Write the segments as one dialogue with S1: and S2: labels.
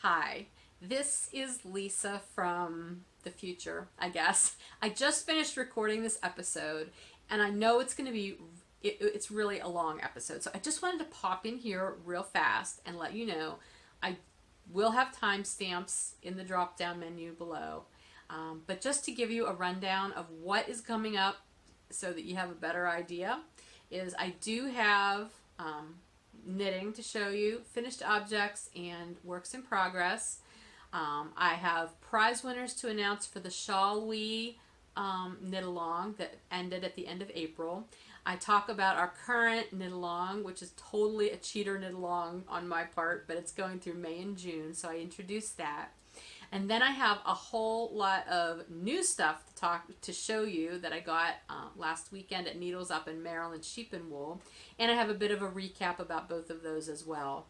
S1: Hi, this is Lisa from the future, I guess. I just finished recording this episode, and I know it's going to be, it's really a long episode. So I just wanted to pop in here real fast and let you know I will have timestamps in the drop down menu below. But just to give you a rundown of what is coming up so that you have a better idea, is I do have knitting to show you, finished objects and works in progress. I have prize winners to announce for the Shawl We knit along that ended at the end of April. I talk about our current knit along, which is totally a cheater knit along on my part, but it's going through May and June, so I introduced that. And then I have a whole lot of new stuff to show you that I got last weekend at Needles Up in Maryland Sheep and Wool. And I have a bit of a recap about both of those as well.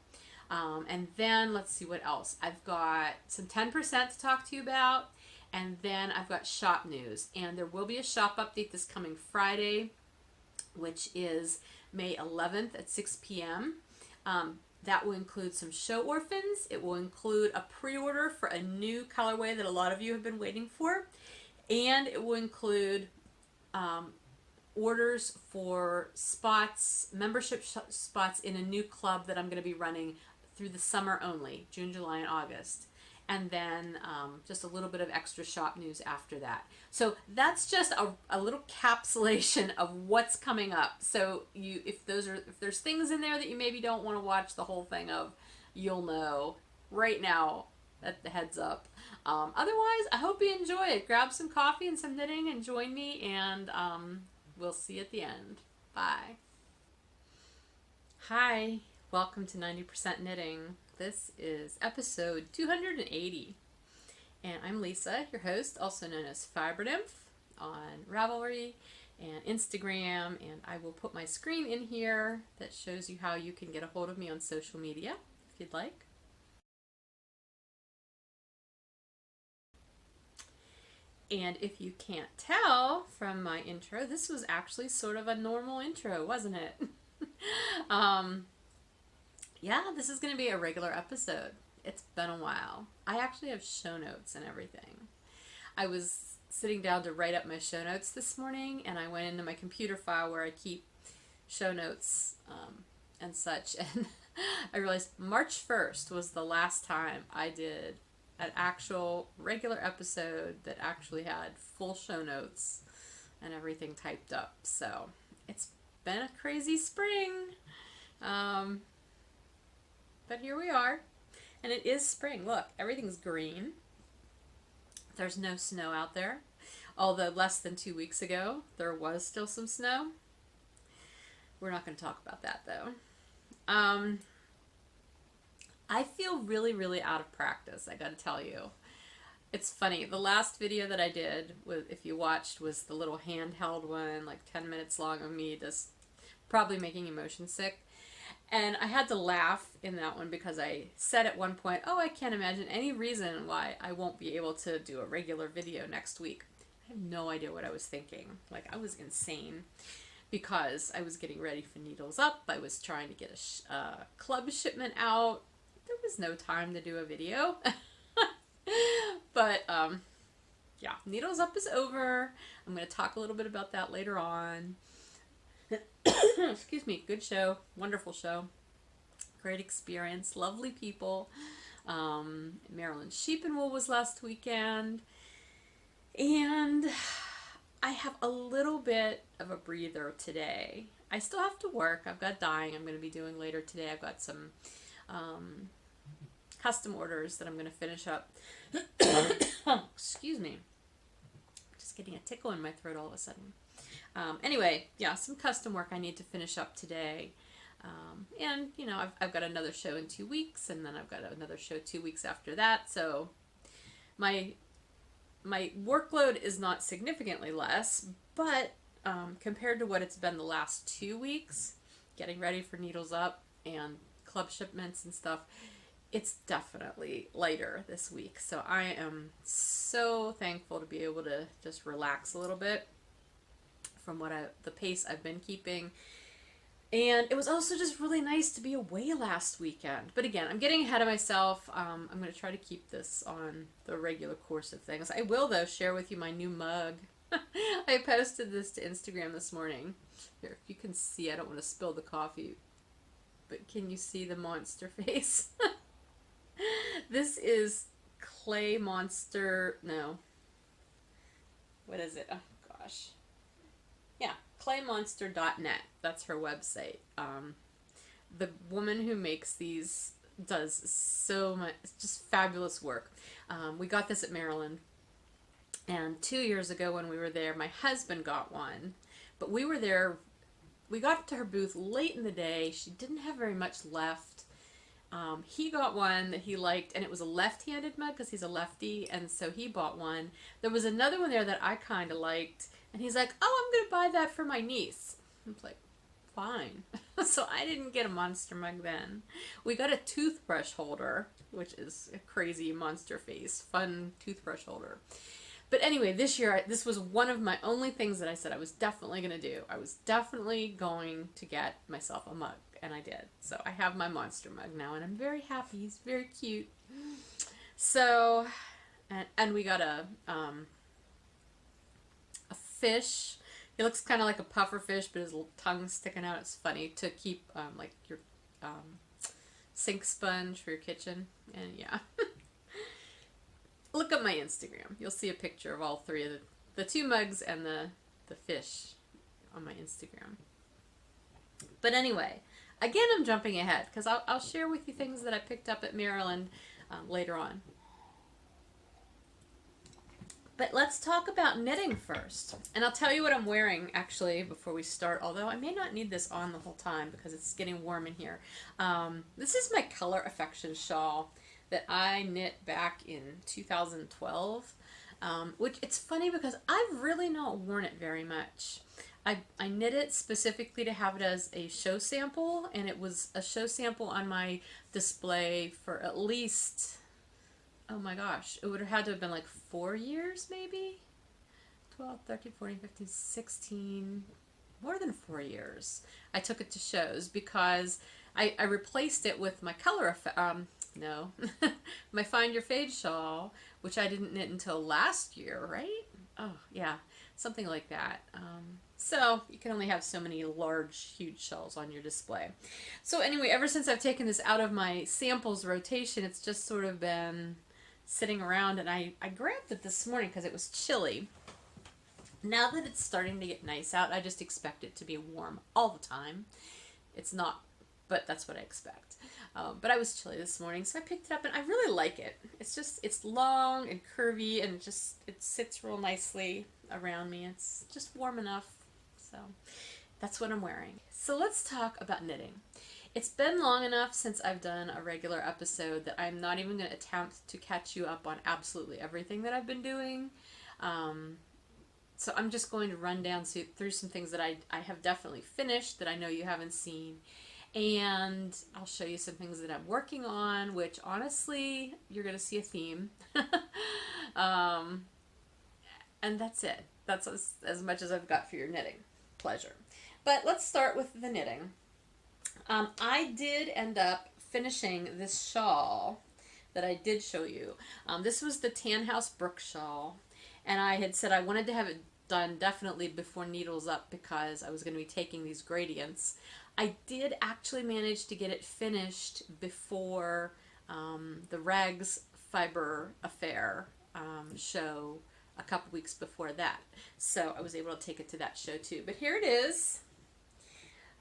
S1: And then let's see what else. I've got some 10% to talk to you about. And then I've got shop news. And there will be a shop update this coming Friday, which is May 11th at 6 p.m. That will include some show orphans. It will include a pre-order for a new colorway that a lot of you have been waiting for. And it will include orders for spots, membership spots in a new club that I'm going to be running through the summer only, June, July, and August. And then just a little bit of extra shop news after that. So that's just a little capsulation of what's coming up. So if there's things in there that you maybe don't want to watch the whole thing of, you'll know right now at the heads up. Otherwise, I hope you enjoy it. Grab some coffee and some knitting and join me, and we'll see you at the end. Bye. Hi, welcome to 90% Knitting. This is episode 280, and I'm Lisa, your host, also known as Fiber Nymph on Ravelry and Instagram, and I will put my screen in here that shows you how you can get a hold of me on social media if you'd like. And if you can't tell from my intro, this was actually sort of a normal intro, wasn't it? Yeah, this is going to be a regular episode. It's been a while. I actually have show notes and everything. I was sitting down to write up my show notes this morning, and I went into my computer file where I keep show notes and such, and I realized March 1st was the last time I did an actual regular episode that actually had full show notes and everything typed up. So it's been a crazy spring. But here we are, and it is spring. Look, everything's green. There's no snow out there, although less than 2 weeks ago there was still some snow. We're not going to talk about that though. I feel really, really out of practice, I gotta tell you. It's funny, the last video that I did, if you watched, was the little handheld one, like 10 minutes long, of me just probably making you motion sick. And I had to laugh in that one because I said at one point, oh, I can't imagine any reason why I won't be able to do a regular video next week. I have no idea what I was thinking. Like, I was insane because I was getting ready for Needles Up. I was trying to get a club shipment out. There was no time to do a video. But, yeah, Needles Up is over. I'm going to talk a little bit about that later on. Excuse me. Good show. Wonderful show. Great experience. Lovely people. Maryland Sheep and Wool was last weekend. And I have a little bit of a breather today. I still have to work. I've got dyeing I'm going to be doing later today. I've got some custom orders that I'm going to finish up. Excuse me. Just getting a tickle in my throat all of a sudden. Anyway, yeah, some custom work I need to finish up today. And, you know, I've got another show in 2 weeks, and then I've got another show 2 weeks after that. So my workload is not significantly less, but compared to what it's been the last 2 weeks, getting ready for Needles Up and club shipments and stuff, it's definitely lighter this week. So I am so thankful to be able to just relax a little bit from the pace I've been keeping. And it was also just really nice to be away last weekend. But again, I'm getting ahead of myself. I'm going to try to keep this on the regular course of things. I will, though, share with you my new mug. I posted this to Instagram this morning. Here, if you can see, I don't want to spill the coffee, but can you see the monster face? This is Clay Monster, no. What is it? Oh, gosh. Yeah, claymonster.net. That's her website. The woman who makes these does so much, just fabulous work. We got this at Maryland, and 2 years ago when we were there, my husband got one, but we were there, we got to her booth late in the day. She didn't have very much left. He got one that he liked, and it was a left-handed mug because he's a lefty, and so he bought one. There was another one there that I kind of liked, and he's like, oh, I'm going to buy that for my niece. I was like, fine. So I didn't get a monster mug then. We got a toothbrush holder, which is a crazy monster face, fun toothbrush holder. But anyway, this year, this was one of my only things that I said I was definitely going to do. I was definitely going to get myself a mug, and I did. So I have my monster mug now, and I'm very happy. He's very cute. So, and we got a fish. He looks kind of like a puffer fish, but his tongue's sticking out. It's funny to keep like your sink sponge for your kitchen. And yeah. Look at my Instagram. You'll see a picture of all three of the two mugs and the fish on my Instagram. But anyway, again, I'm jumping ahead because I'll share with you things that I picked up at Maryland later on. But let's talk about knitting first. And I'll tell you what I'm wearing, actually, before we start, although I may not need this on the whole time because it's getting warm in here. This is my Color Affection shawl that I knit back in 2012, which it's funny because I've really not worn it very much. I knit it specifically to have it as a show sample, and it was a show sample on my display for at least, oh my gosh, it would have had to have been like 4 years maybe? 12, 13, 14, 15, 16, more than 4 years. I took it to shows because I replaced it with my my Find Your Fade shawl, which I didn't knit until last year, right? Oh, yeah, something like that. So you can only have so many large, huge shells on your display. So anyway, ever since I've taken this out of my samples rotation, it's just sort of been sitting around, and I grabbed it this morning because it was chilly. Now that it's starting to get nice out, I just expect it to be warm all the time. It's not, but that's what I expect. But I was chilly this morning, so I picked it up, and I really like it. It's long and curvy, and it sits real nicely around me. It's just warm enough, so that's what I'm wearing. So let's talk about knitting. It's been long enough since I've done a regular episode that I'm not even going to attempt to catch you up on absolutely everything that I've been doing. So I'm just going to run down through some things that I have definitely finished that I know you haven't seen. And I'll show you some things that I'm working on, which honestly, you're going to see a theme. And that's it. That's as much as I've got for your knitting pleasure. But let's start with the knitting. I did end up finishing this shawl that I did show you. This was the Tan House Brook shawl. And I had said I wanted to have it done definitely before Needles Up because I was going to be taking these gradients. I did actually manage to get it finished before the Rags Fiber Affair show a couple weeks before that. So I was able to take it to that show too. But here it is.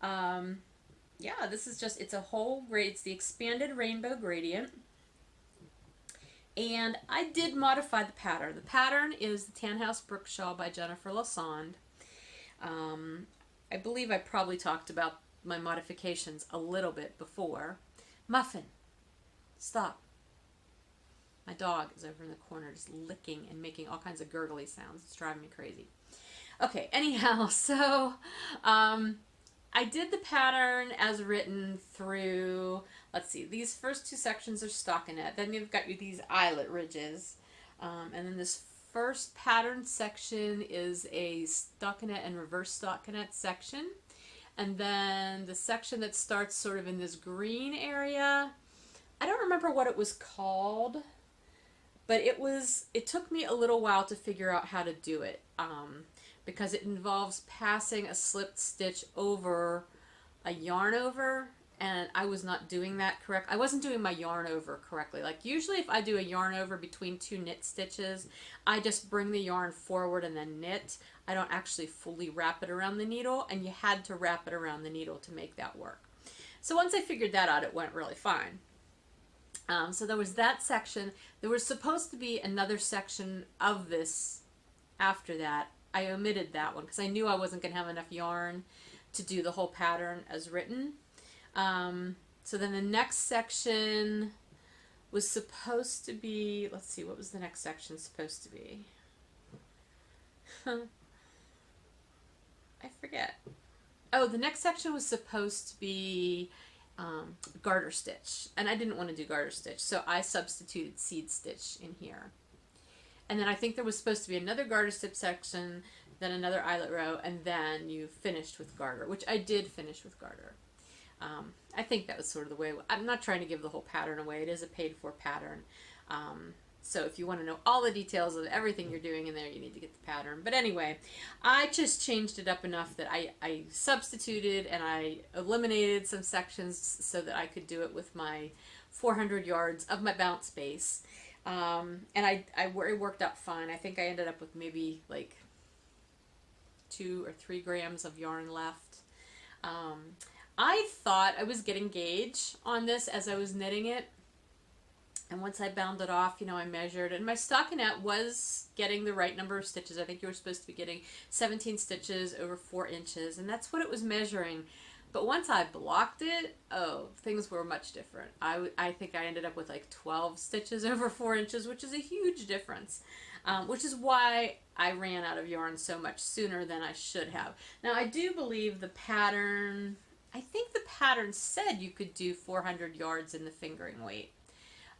S1: Yeah, this is just, it's a whole grade. It's the expanded rainbow gradient. And I did modify the pattern. The pattern is the Tan House Brook Shawl by Jennifer Lassonde. I believe I probably talked about my modifications a little bit before. Muffin, stop. My dog is over in the corner just licking and making all kinds of gurgly sounds. It's driving me crazy. Okay, anyhow, so I did the pattern as written through, let's see, these first two sections are stockinette. Then you've got these eyelet ridges. And then this first pattern section is a stockinette and reverse stockinette section. And then the section that starts sort of in this green area, I don't remember what it was called, but it took me a little while to figure out how to do it, because it involves passing a slipped stitch over a yarn over, and I was not doing that correct. I wasn't doing my yarn over correctly. Like usually if I do a yarn over between two knit stitches, I just bring the yarn forward and then knit. I don't actually fully wrap it around the needle, and you had to wrap it around the needle to make that work. So once I figured that out, it went really fine. So there was that section. There was supposed to be another section of this after that. I omitted that one because I knew I wasn't going to have enough yarn to do the whole pattern as written. So then the next section was supposed to be, let's see, what was the next section supposed to be? I forget. Oh, the next section was supposed to be garter stitch, and I didn't want to do garter stitch, so I substituted seed stitch in here. And then I think there was supposed to be another garter stitch section, then another eyelet row, and then you finished with garter, which I did finish with garter. I think that was sort of the way. I'm not trying to give the whole pattern away. It is a paid for pattern. So if you want to know all the details of everything you're doing in there, you need to get the pattern. But anyway, I just changed it up enough that I substituted and I eliminated some sections so that I could do it with my 400 yards of my bounce space. And it worked out fine. I think I ended up with maybe like 2 or 3 grams of yarn left. I thought I was getting gauge on this as I was knitting it. And once I bound it off, you know, I measured, and my stockinette was getting the right number of stitches. I think you were supposed to be getting 17 stitches over 4 inches, and that's what it was measuring. But once I blocked it, oh, things were much different. I think I ended up with like 12 stitches over 4 inches, which is a huge difference, which is why I ran out of yarn so much sooner than I should have. Now, I do believe the pattern, I think the pattern said you could do 400 yards in the fingering weight.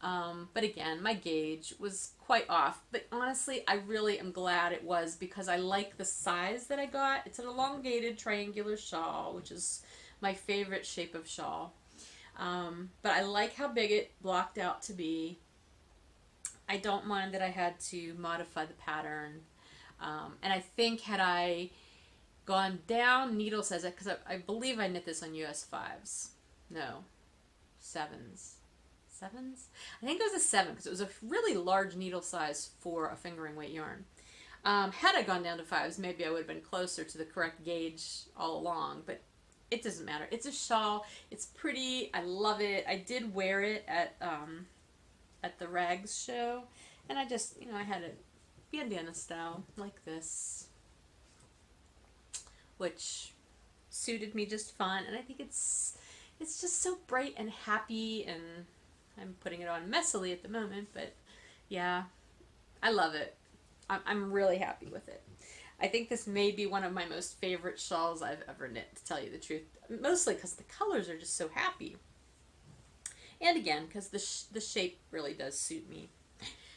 S1: But again, my gauge was quite off. But honestly, I really am glad it was, because I like the size that I got. It's an elongated triangular shawl, which is my favorite shape of shawl. But I like how big it blocked out to be. I don't mind that I had to modify the pattern. And I think had I gone down, needle says it, because I believe I knit this on US 5s. No, 7s. 7s? I think it was a 7 because it was a really large needle size for a fingering weight yarn. Had I gone down to 5s, maybe I would have been closer to the correct gauge all along, but it doesn't matter. It's a shawl. It's pretty. I love it. I did wear it at the Rags show, and I just, you know, I had it bandana style like this, which suited me just fine, and I think it's just so bright and happy, and I'm putting it on messily at the moment, but yeah, I love it. I'm really happy with it. I think this may be one of my most favorite shawls I've ever knit, to tell you the truth. Mostly because the colors are just so happy. And again, because the shape really does suit me.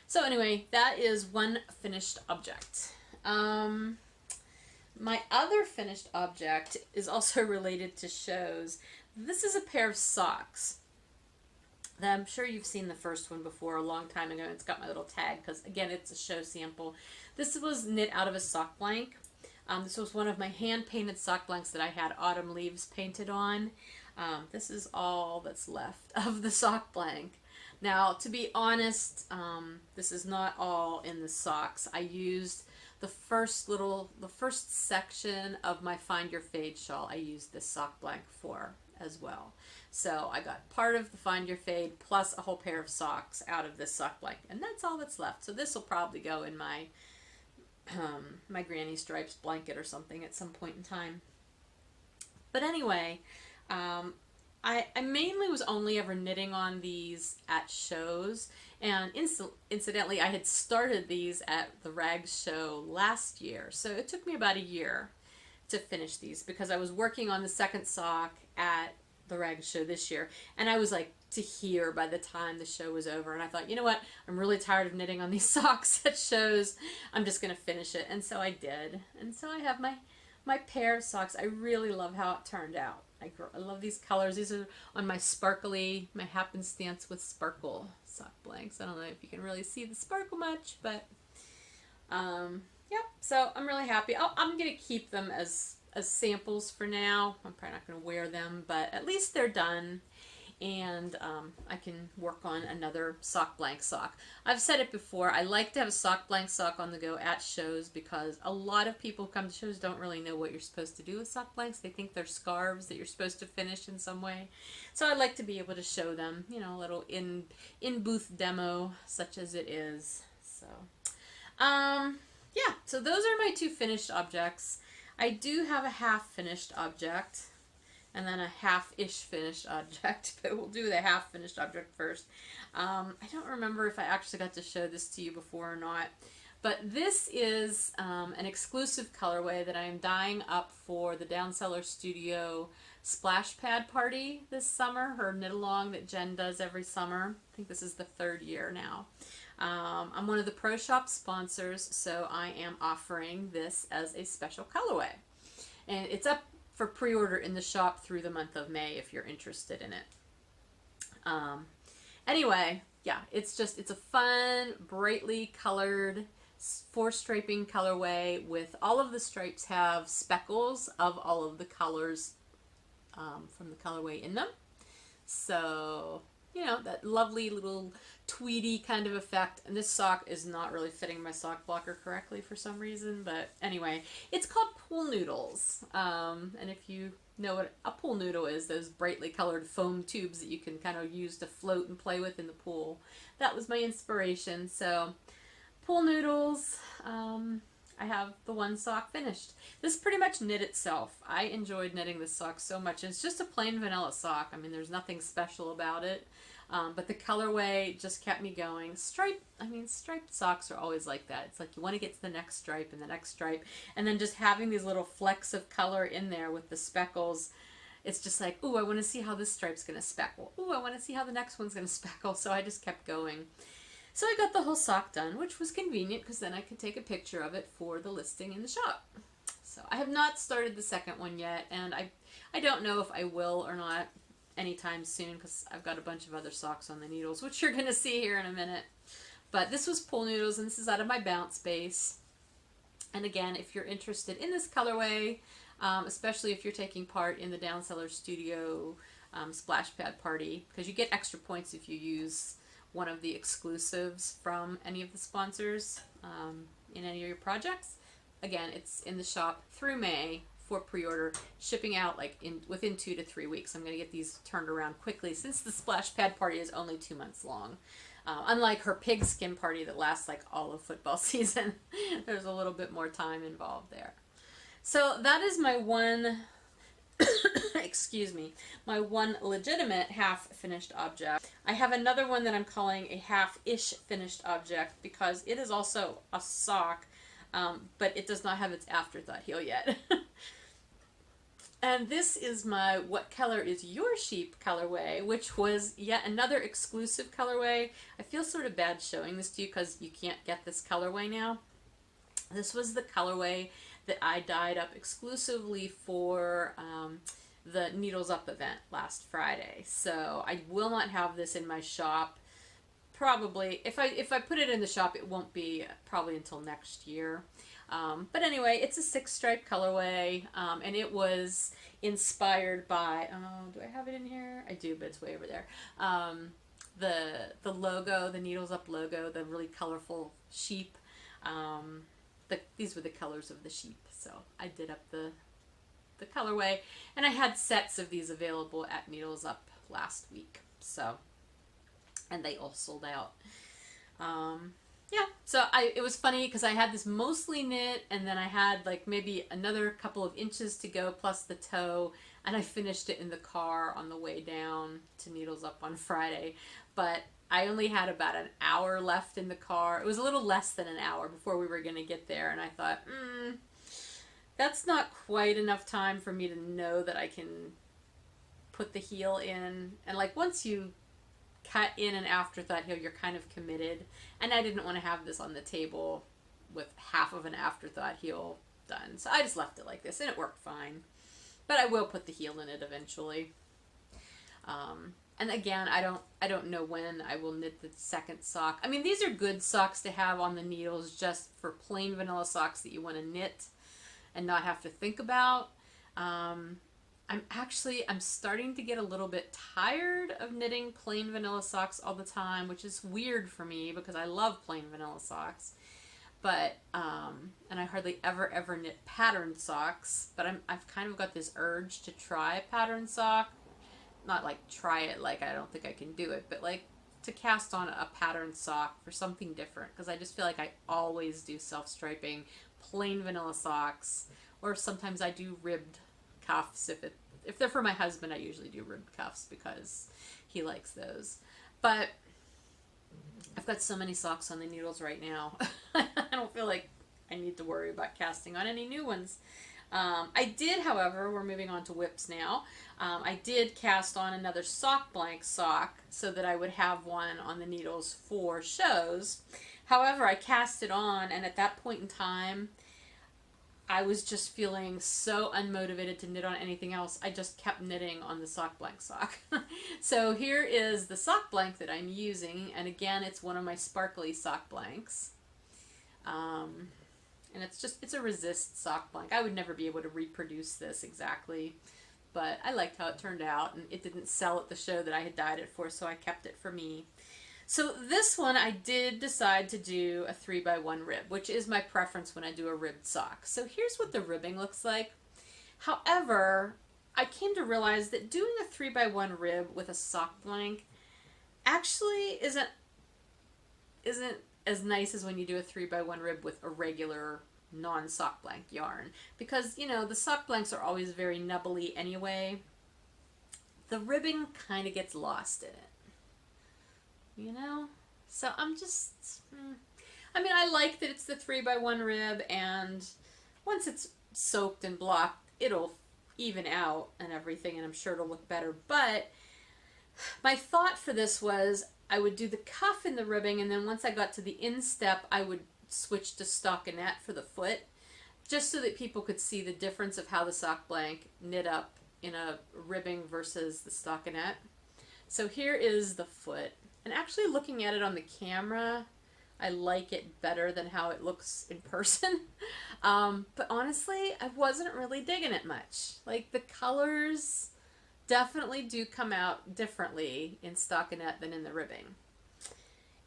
S1: So anyway, that is one finished object. My other finished object is also related to shows. This is a pair of socks. I'm sure you've seen the first one before a long time ago. It's got my little tag because, again, it's a show sample. This was knit out of a sock blank. This was one of my hand-painted sock blanks that I had autumn leaves painted on. This is all that's left of the sock blank. Now, to be honest, this is not all in the socks. I used the first section of my Find Your Fade shawl. I used this sock blank for as well. So I got part of the Find Your Fade plus a whole pair of socks out of this sock blanket, and that's all that's left. So this will probably go in my my Granny Stripes blanket or something at some point in time. But anyway, I mainly was only ever knitting on these at shows, and incidentally, I had started these at the Rags show last year, so it took me about a year to finish these because I was working on the second sock at the Rags show this year, and I was like to here by the time the show was over, and I thought, you know what, I'm really tired of knitting on these socks at shows. I'm just going to finish it, and so I did. And so I have my my pair of socks. I really love how it turned out. I love these colors. These are on my sparkly, my happenstance with sparkle sock blanks. I don't know if you can really see the sparkle much, but yeah, so I'm really happy. I'm going to keep them as samples for now. I'm probably not going to wear them, but at least they're done. And I can work on another sock blank sock. I've said it before, I like to have a sock blank sock on the go at shows because a lot of people who come to shows don't really know what you're supposed to do with sock blanks. They think they're scarves that you're supposed to finish in some way. So I like to be able to show them, you know, a little in-booth demo such as it is. So, yeah, so those are my two finished objects. I do have a half-finished object. And then a half-ish finished object, but we'll do the half-finished object first. I don't remember if I actually got to show this to you before or not, but this is an exclusive colorway that I am dyeing up for the Downseller Studio splash pad party this summer, her knit-along that Jen does every summer. I think this is the 3rd year now. I'm one of the Pro Shop sponsors, so I am offering this as a special colorway. And it's up for pre-order in the shop through the month of May if you're interested in it. Anyway, yeah, it's a fun, brightly colored 4-striping colorway with all of the stripes have speckles of all of the colors from the colorway in them. So, you know, that lovely little tweedy kind of effect. And this sock is not really fitting my sock blocker correctly for some reason, but anyway, it's called pool noodles. And if you know what a pool noodle is, those brightly colored foam tubes that you can kind of use to float and play with in the pool, that was my inspiration. So pool noodles, I have the one sock finished. This pretty much knit itself. I enjoyed knitting this sock so much. It's just a plain vanilla sock. I mean, there's nothing special about it. But the colorway just kept me going. Striped socks are always like that. It's like you want to get to the next stripe and the next stripe. And then just having these little flecks of color in there with the speckles, it's just like, ooh, I want to see how this stripe's going to speckle. Ooh, I want to see how the next one's going to speckle. So I just kept going. So I got the whole sock done, which was convenient because then I could take a picture of it for the listing in the shop. So I have not started the second one yet, and I don't know if I will or not anytime soon because I've got a bunch of other socks on the needles, which you're going to see here in a minute. But this was pool noodles, and this is out of my bounce base. And again, if you're interested in this colorway, especially if you're taking part in the Downseller Studio splash pad party, because you get extra points if you use one of the exclusives from any of the sponsors in any of your projects. Again, it's in the shop through May for pre-order, shipping out like within 2 to 3 weeks. I'm going to get these turned around quickly since the splash pad party is only 2 months long. Unlike her pigskin party that lasts like all of football season, there's a little bit more time involved there. So that is my one, excuse me, my one legitimate half-finished object. I have another one that I'm calling a half-ish finished object because it is also a sock, but it does not have its afterthought heel yet. And this is my What Color Is Your Sheep colorway, which was yet another exclusive colorway. I feel sort of bad showing this to you because you can't get this colorway now. This was the colorway that I dyed up exclusively for the Needles Up event last Friday. So I will not have this in my shop. Probably, if I put it in the shop, it won't be probably until next year. But anyway, it's a 6-stripe colorway, and it was inspired by, do I have it in here? I do, but it's way over there. The logo, the Needles Up logo, the really colorful sheep. These were the colors of the sheep, so I did up the colorway, and I had sets of these available at Needles Up last week, so, and they all sold out. Yeah, so it was funny because I had this mostly knit, and then I had like maybe another couple of inches to go plus the toe, and I finished it in the car on the way down to Needles Up on Friday, but I only had about an hour left in the car. It was a little less than an hour before we were going to get there, and I thought, that's not quite enough time for me to know that I can put the heel in. And like once you cut in an afterthought heel, you're kind of committed. And I didn't want to have this on the table with half of an afterthought heel done. So I just left it like this, and it worked fine. But I will put the heel in it eventually. And again, I don't know when I will knit the second sock. I mean, these are good socks to have on the needles just for plain vanilla socks that you want to knit and not have to think about. I'm starting to get a little bit tired of knitting plain vanilla socks all the time, which is weird for me because I love plain vanilla socks. But, and I hardly ever knit patterned socks, but I've kind of got this urge to try a patterned sock. Not like try it, like I don't think I can do it, but like to cast on a patterned sock for something different, because I just feel like I always do self-striping plain vanilla socks, or sometimes I do ribbed cuffs. If they're for my husband, I usually do ribbed cuffs because he likes those. But I've got so many socks on the needles right now. I don't feel like I need to worry about casting on any new ones. I did, however, we're moving on to whips now. I did cast on another sock blank sock so that I would have one on the needles for shows. However, I cast it on, and at that point in time, I was just feeling so unmotivated to knit on anything else. I just kept knitting on the sock blank sock. So here is the sock blank that I'm using, and again, it's one of my sparkly sock blanks. And it's a resist sock blank. I would never be able to reproduce this exactly, but I liked how it turned out, and it didn't sell at the show that I had dyed it for, so I kept it for me. So this one I did decide to do a 3x1 rib, which is my preference when I do a ribbed sock. So here's what the ribbing looks like. However, I came to realize that doing a 3x1 rib with a sock blank actually isn't as nice as when you do a 3x1 rib with a regular non-sock blank yarn, because the sock blanks are always very nubbly anyway. The ribbing kind of gets lost in it, so I like that it's the 3x1 rib, and once it's soaked and blocked, it'll even out and everything, and I'm sure it'll look better. But my thought for this was I would do the cuff in the ribbing, and then once I got to the instep, I would switch to stockinette for the foot, just so that people could see the difference of how the sock blank knit up in a ribbing versus the stockinette. So here is the foot, and actually looking at it on the camera, I like it better than how it looks in person. But honestly, I wasn't really digging it much. Like, the colors definitely do come out differently in stockinette than in the ribbing.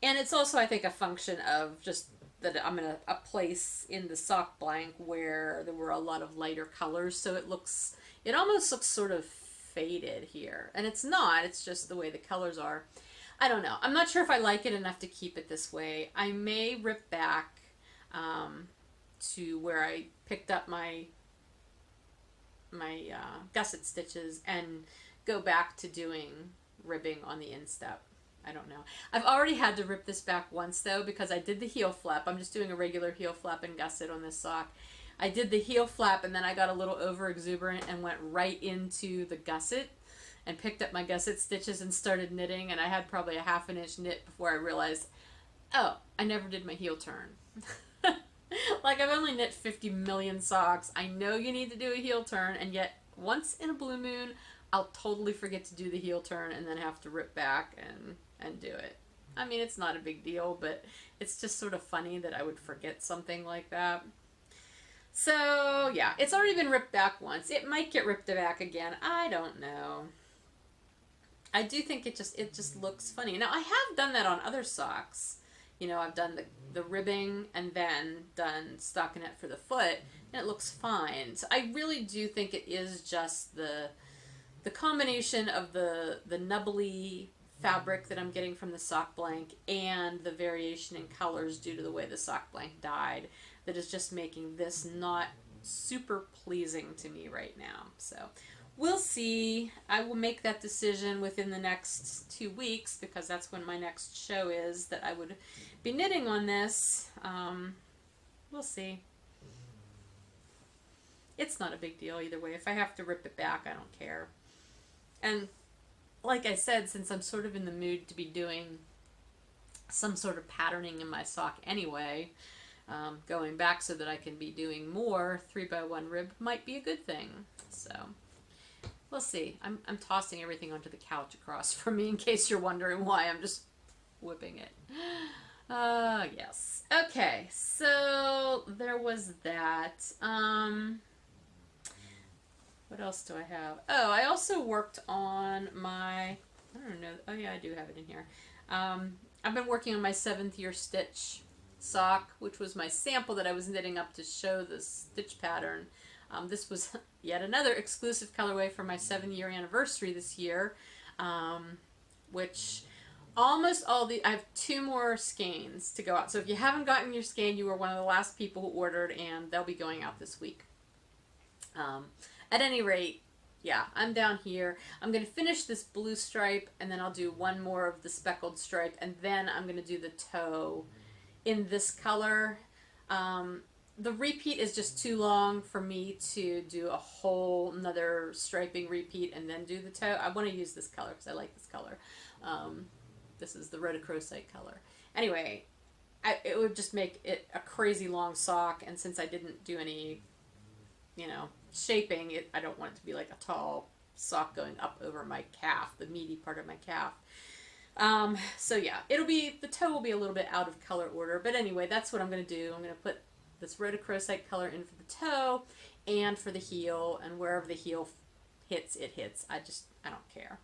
S1: And it's also, I think, a function of just that I'm in a place in the sock blank where there were a lot of lighter colors, so it almost looks sort of faded here. And it's not, it's just the way the colors are. I don't know. I'm not sure if I like it enough to keep it this way. I may rip back to where I picked up my gusset stitches and go back to doing ribbing on the instep. I don't know. I've already had to rip this back once though, because I did the heel flap. I'm just doing a regular heel flap and gusset on this sock. I did the heel flap, and then I got a little over exuberant and went right into the gusset and picked up my gusset stitches and started knitting, and I had probably a ½ inch knit before I realized, oh, I never did my heel turn. Like, I've only knit 50 million socks. I know you need to do a heel turn, and yet once in a blue moon, I'll totally forget to do the heel turn and then have to rip back and do it. I mean, it's not a big deal, but it's just sort of funny that I would forget something like that. So, yeah, it's already been ripped back once. It might get ripped back again. I don't know. I do think it just looks funny. Now, I have done that on other socks. I've done the ribbing and then done stockinette for the foot, and it looks fine. So I really do think it is just the combination of the nubbly fabric that I'm getting from the sock blank and the variation in colors due to the way the sock blank dyed that is just making this not super pleasing to me right now. So we'll see. I will make that decision within the next 2 weeks, because that's when my next show is that I would be knitting on this. We'll see. It's not a big deal either way. If I have to rip it back, I don't care. And like I said, since I'm sort of in the mood to be doing some sort of patterning in my sock anyway, going back so that I can be doing more 3x1 rib might be a good thing. So we'll see. I'm tossing everything onto the couch across from me in case you're wondering why I'm just whipping it. Yes. Okay, so there was that. What else do I have? Oh, I also worked on my, I don't know, oh yeah, I do have it in here. I've been working on my 7th year stitch sock, which was my sample that I was knitting up to show the stitch pattern. This was yet another exclusive colorway for my 7-year anniversary this year, which almost all I have 2 more skeins to go out. So if you haven't gotten your skein, you were one of the last people who ordered, and they'll be going out this week. At any rate, yeah, I'm down here. I'm going to finish this blue stripe, and then I'll do one more of the speckled stripe, and then I'm going to do the toe in this color. The repeat is just too long for me to do a whole another striping repeat and then do the toe. I want to use this color because I like this color. This is the rhodochrosite color. Anyway, it would just make it a crazy long sock, and since I didn't do any, shaping, I don't want it to be like a tall sock going up over my calf, the meaty part of my calf. So yeah, the toe will be a little bit out of color order, but anyway, that's what I'm going to do. I'm going to put this rhodochrosite color in for the toe and for the heel, and wherever the heel hits, it hits. I don't care.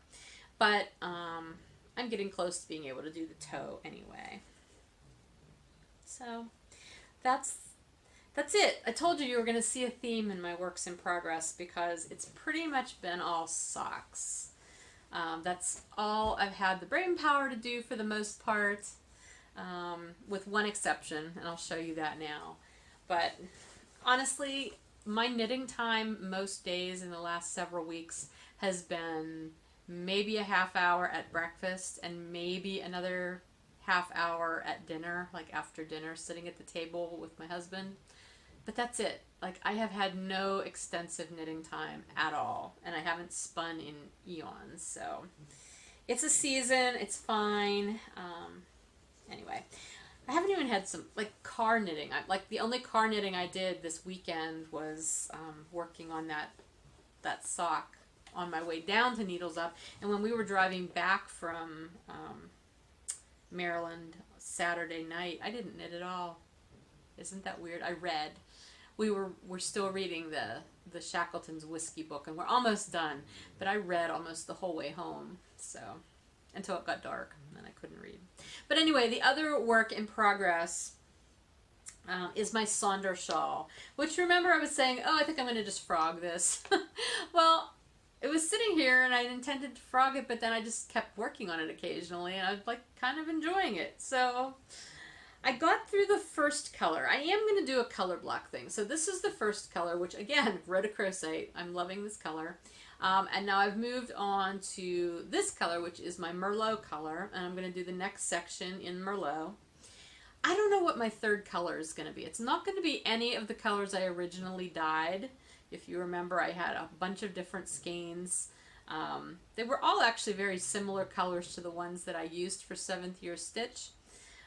S1: But I'm getting close to being able to do the toe anyway. So that's it. I told you were going to see a theme in my works in progress because it's pretty much been all socks. That's all I've had the brain power to do for the most part, with one exception, and I'll show you that now. But honestly, my knitting time most days in the last several weeks has been maybe a half hour at breakfast and maybe another half hour at dinner, like after dinner, sitting at the table with my husband. But that's it. Like, I have had no extensive knitting time at all, and I haven't spun in eons, so it's a season, it's fine. Anyway, I haven't even had some, car knitting. The only car knitting I did this weekend was working on that sock on my way down to Needles Up, and when we were driving back from Maryland Saturday night, I didn't knit at all. Isn't that weird? I read. We're still reading the Shackleton's whiskey book, and we're almost done, but I read almost the whole way home, so until it got dark, and then I couldn't read. But anyway, the other work in progress is my Sonder shawl, which, remember, I was saying, oh, I think I'm going to just frog this. Well, it was sitting here, and I intended to frog it, but then I just kept working on it occasionally, and I was kind of enjoying it. So I got through the first color. I am going to do a color block thing. So this is the first color, which, again, rhodochrosite. I'm loving this color. And now I've moved on to this color, which is my Merlot color, and I'm going to do the next section in Merlot. I don't know what my third color is going to be. It's not going to be any of the colors I originally dyed. If you remember, I had a bunch of different skeins. They were all actually very similar colors to the ones that I used for 7th year stitch.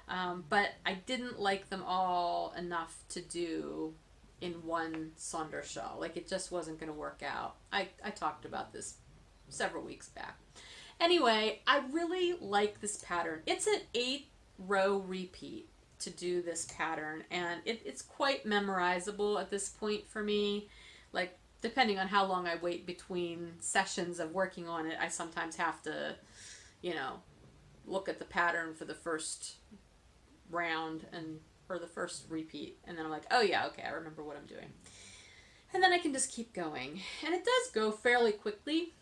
S1: But I didn't like them all enough to do in one Sonder shawl. It just wasn't going to work out. I talked about this several weeks back. Anyway, I really like this pattern. It's an 8-row repeat to do this pattern, and it's quite memorizable at this point for me. Depending on how long I wait between sessions of working on it, I sometimes have to, look at the pattern for the first round or the first repeat, and then I'm like, oh yeah, okay, I remember what I'm doing, and then I can just keep going, and it does go fairly quickly.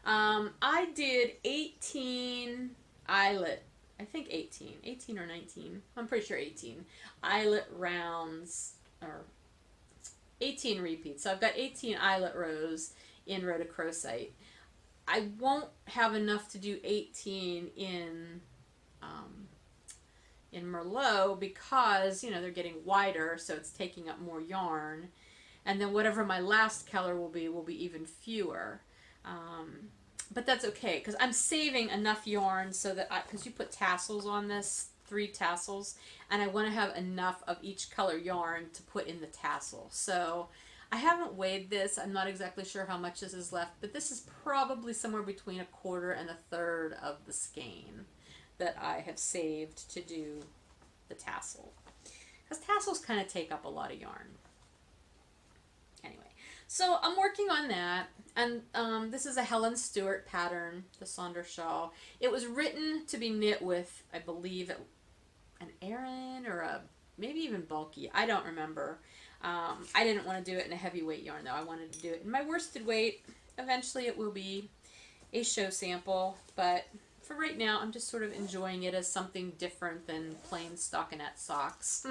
S1: I did 18 eyelet, I think 18 or 19, I'm pretty sure 18 eyelet rounds, or 18 repeats. So I've got 18 eyelet rows in rhodochrosite. I won't have enough to do 18 in Merlot because, they're getting wider, so it's taking up more yarn. And then whatever my last color will be even fewer. But that's okay, because I'm saving enough yarn so that, because you put tassels on this 3 tassels, and I want to have enough of each color yarn to put in the tassel. So I haven't weighed this. I'm not exactly sure how much this is left, but this is probably somewhere between 1/4 and 1/3 of the skein that I have saved to do the tassel. Because tassels kind of take up a lot of yarn. Anyway, so I'm working on that, and this is a Helen Stewart pattern, the Saunders shawl. It was written to be knit with, I believe, an Aran or a maybe even bulky. I don't remember. I didn't want to do it in a heavyweight yarn though. I wanted to do it in my worsted weight. Eventually it will be a show sample, but for right now I'm just sort of enjoying it as something different than plain stockinette socks.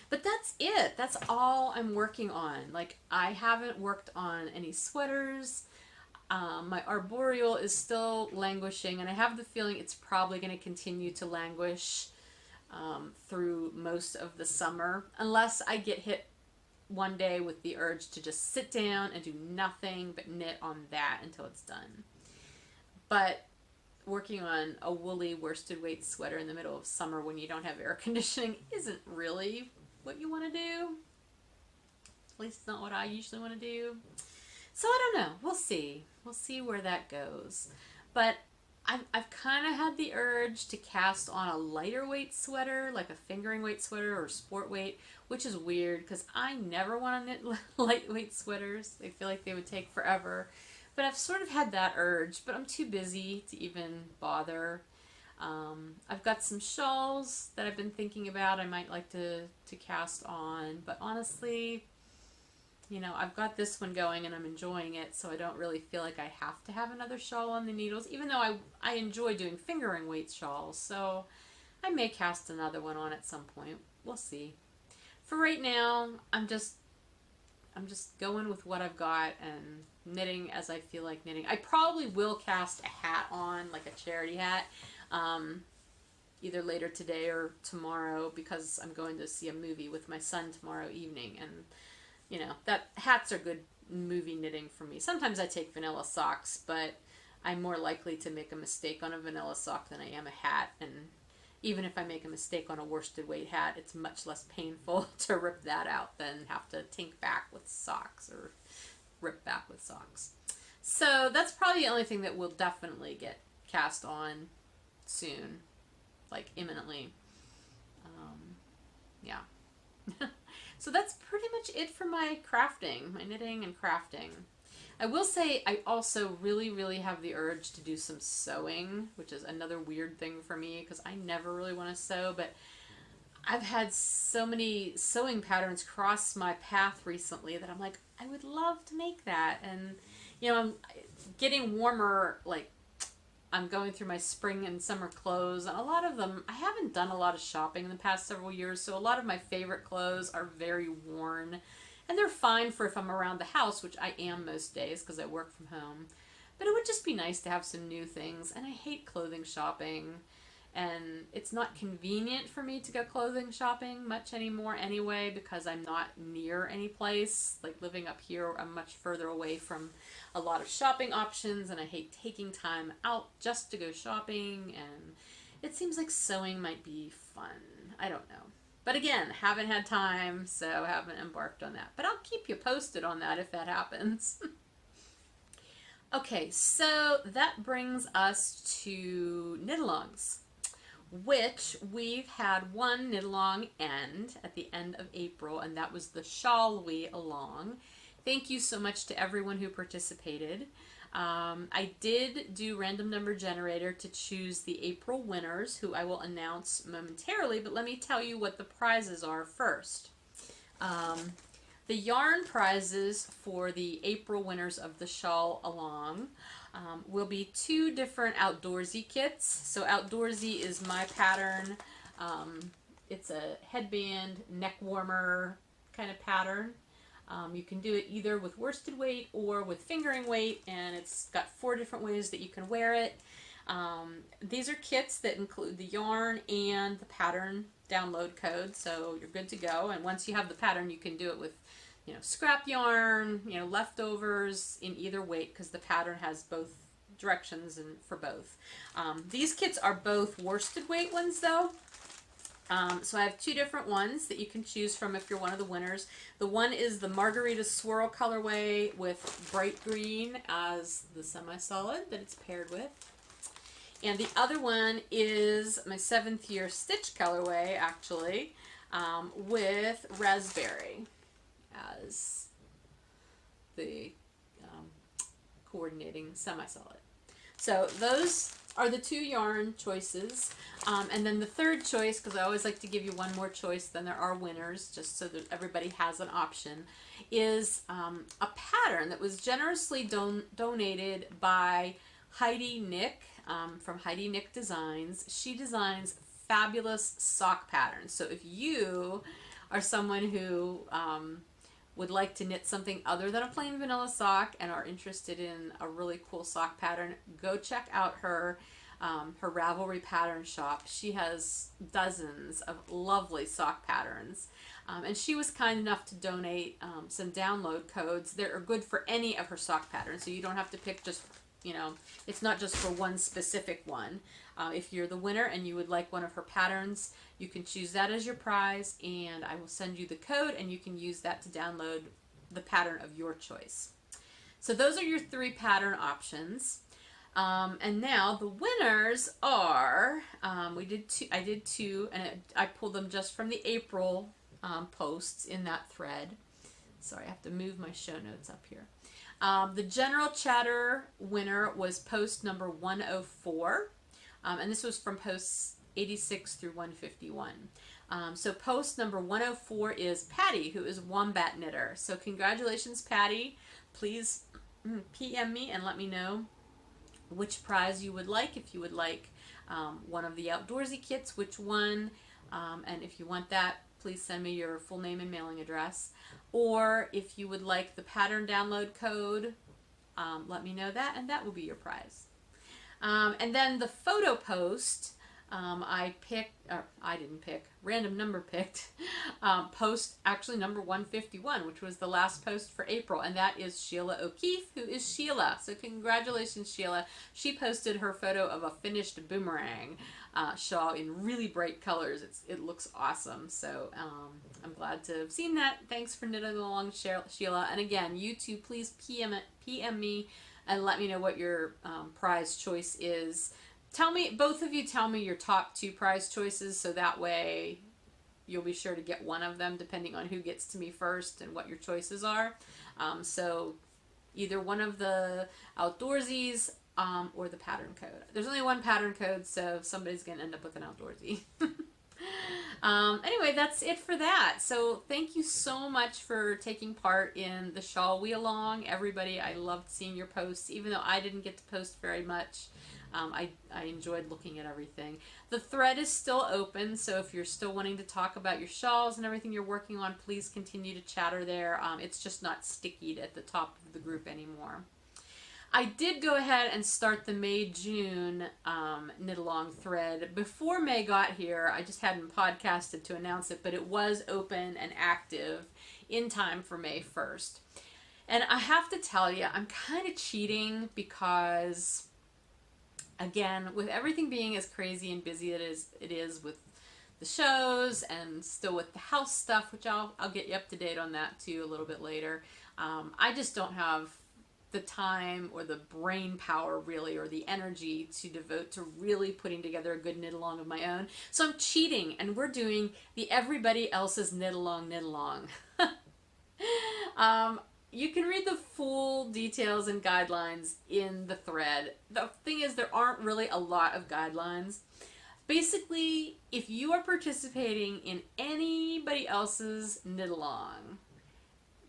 S1: But that's it. That's all I'm working on. Like, I haven't worked on any sweaters. My arboreal is still languishing, and I have the feeling it's probably going to continue to languish through most of the summer, unless I get hit one day with the urge to just sit down and do nothing but knit on that until it's done. But working on a woolly worsted weight sweater in the middle of summer when you don't have air conditioning isn't really what you want to do. At least it's not what I usually want to do. So I don't know. We'll see. We'll see where that goes. But I've kind of had the urge to cast on a lighter weight sweater, like a fingering weight sweater or sport weight, which is weird because I never want to knit lightweight sweaters. I feel like they would take forever. But I've sort of had that urge, but I'm too busy to even bother. I've got some shawls that I've been thinking about I might like to cast on, but honestly, you know, I've got this one going and I'm enjoying it, so I don't really feel like I have to have another shawl on the needles, even though I enjoy doing fingering weight shawls, so I may cast another one on at some point. We'll see. For right now, I'm just going with what I've got and knitting as I feel like knitting. I probably will cast a hat on, like a charity hat, either later today or tomorrow, because I'm going to see a movie with my son tomorrow evening, and you know, that hats are good movie knitting for me. Sometimes I take vanilla socks, but I'm more likely to make a mistake on a vanilla sock than I am a hat, and even if I make a mistake on a worsted weight hat, it's much less painful to rip that out than have to tink back with socks or rip back with socks. So that's probably the only thing that will definitely get cast on soon, like imminently. Yeah. So that's pretty much it for my crafting, my knitting and crafting. I will say I also really have the urge to do some sewing, which is another weird thing for me because I never really want to sew, but I've had so many sewing patterns cross my path recently that I'm like, I would love to make that. And, you know, I'm getting warmer, like I'm going through my spring and summer clothes, and a lot of them, I haven't done a lot of shopping in the past several years, so a lot of my favorite clothes are very worn. And they're fine for if I'm around the house, which I am most days because I work from home. But it would just be nice to have some new things. And I hate clothing shopping. And it's not convenient for me to go clothing shopping much anymore anyway, because I'm not near any place. Like living up here, I'm much further away from a lot of shopping options. And I hate taking time out just to go shopping. And it seems like sewing might be fun. I don't know. But again, haven't had time, so haven't embarked on that. But I'll keep you posted on that if that happens. Okay, so that brings us to knit-alongs, which we've had one knit-along end at the end of April, and that was the Shawl-We Along. Thank you so much to everyone who participated. I did do random number generator to choose the April winners, who I will announce momentarily, but let me tell you what the prizes are first. The yarn prizes for the April winners of the Shawl Along will be 2 different outdoorsy kits. So outdoorsy is my pattern. It's a headband, neck warmer kind of pattern. You can do it either with worsted weight or with fingering weight, and it's got 4 different ways that you can wear it. These are kits that include the yarn and the pattern download code, so you're good to go. And once you have the pattern, you can do it with, you know, scrap yarn, you know, leftovers in either weight, because the pattern has both directions and for both. These kits are both worsted weight ones though, So I have two different ones that you can choose from if you're one of the winners. The one is the Margarita Swirl colorway with bright green as the semi-solid that it's paired with. And the other one is my 7th year stitch colorway, actually, with raspberry as the coordinating semi-solid. So those are the two yarn choices. And then the third choice, because I always like to give you one more choice than there are winners, just so that everybody has an option, is a pattern that was generously donated by Heidi Nick from Heidi Nick Designs. She designs fabulous sock patterns. So if you are someone who would like to knit something other than a plain vanilla sock and are interested in a really cool sock pattern, go check out her Ravelry pattern shop. She has dozens of lovely sock patterns. And she was kind enough to donate some download codes that are good for any of her sock patterns. So you don't have to pick just, it's not just for one specific one. If you're the winner and you would like one of her patterns, you can choose that as your prize, and I will send you the code and you can use that to download the pattern of your choice. So those are your 3 pattern options. And now the winners are, I did two, and I pulled them just from the April posts in that thread. Sorry, I have to move my show notes up here. The General Chatter winner was post number 104, and this was from posts 86 through 151. So post number 104 is Patty, who is Wombat Knitter. So congratulations, Patty. Please PM me and let me know which prize you would like. If you would like one of the outdoorsy kits, which one, and if you want that, please send me your full name and mailing address. Or if you would like the pattern download code, let me know that, and that will be your prize. And then the photo post, I didn't pick, random number picked, post actually number 151, which was the last post for April, and that is Sheila O'Keefe, who is Sheila. So congratulations, Sheila. She posted her photo of a finished boomerang shawl in really bright colors. It looks awesome. So I'm glad to have seen that. Thanks for knitting along, Sheila. And again, you too, please PM me and let me know what your prize choice is. Both of you tell me your top 2 prize choices, so that way you'll be sure to get one of them depending on who gets to me first and what your choices are. So either one of the outdoorsies or the pattern code. There's only one pattern code, so somebody's going to end up with an outdoorsy. Anyway, that's it for that. So thank you so much for taking part in the Shawl Wheel Along. Everybody, I loved seeing your posts, even though I didn't get to post very much. I enjoyed looking at everything. The thread is still open, so if you're still wanting to talk about your shawls and everything you're working on, please continue to chatter there. It's just not stickied at the top of the group anymore. I did go ahead and start the May-June knit-along thread. Before May got here, I just hadn't podcasted to announce it, but it was open and active in time for May 1st. And I have to tell you, I'm kind of cheating because, again, with everything being as crazy and busy it is with the shows and still with the house stuff, which I'll get you up to date on that too a little bit later. I just don't have the time or the brain power really, or the energy to devote to really putting together a good knit along of my own. So I'm cheating, and we're doing the everybody else's knit along. You can read the full details and guidelines in the thread. The thing is, there aren't really a lot of guidelines. Basically, if you are participating in anybody else's knit along,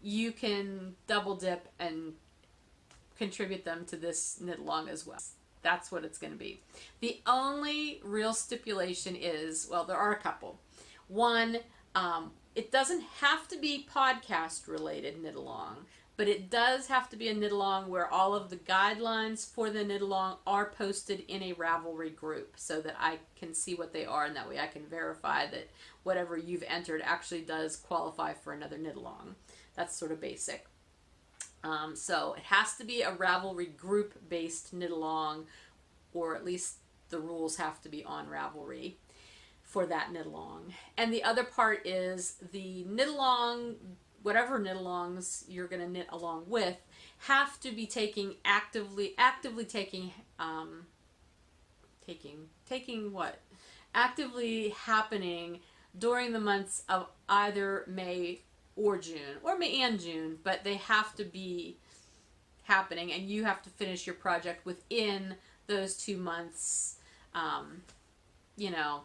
S1: you can double dip and contribute them to this knit along as well. That's what it's going to be. The only real stipulation is, well, there are a couple. One, it doesn't have to be podcast related knit along, but it does have to be a knit along where all of the guidelines for the knit along are posted in a Ravelry group so that I can see what they are, and that way I can verify that whatever you've entered actually does qualify for another knit along. That's sort of basic. So it has to be a Ravelry group-based knit along, or at least the rules have to be on Ravelry. for that knit along. And the other part is the knit along, whatever knit alongs you're going to knit along with, have to be actively happening during the months of either May or June, or May and June, but they have to be happening, and you have to finish your project within those 2 months. You know,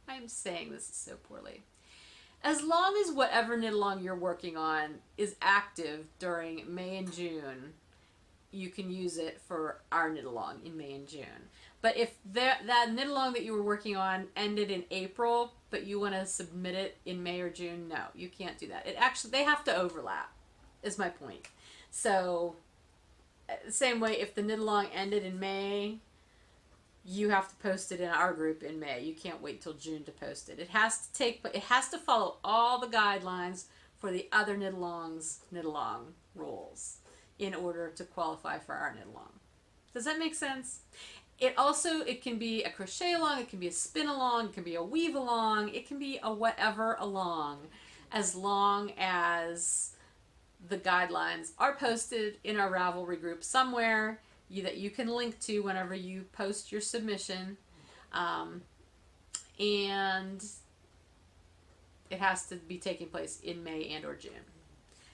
S1: I'm saying this so poorly. As long as whatever knit along you're working on is active during May and June, you can use it for our knit along in May and June. But if that knit along that you were working on ended in April, but you want to submit it in May or June, no, you can't do that. They have to overlap, is my point. So, same way, if the knit along ended in May, you have to post it in our group in May. You can't wait till June to post it. It has to follow all the guidelines for the other knit along rules in order to qualify for our knit along. Does that make sense? It can be a crochet along, it can be a spin along, it can be a weave along, it can be a whatever along, as long as the guidelines are posted in our Ravelry group somewhere that you can link to whenever you post your submission, and it has to be taking place in May and or June.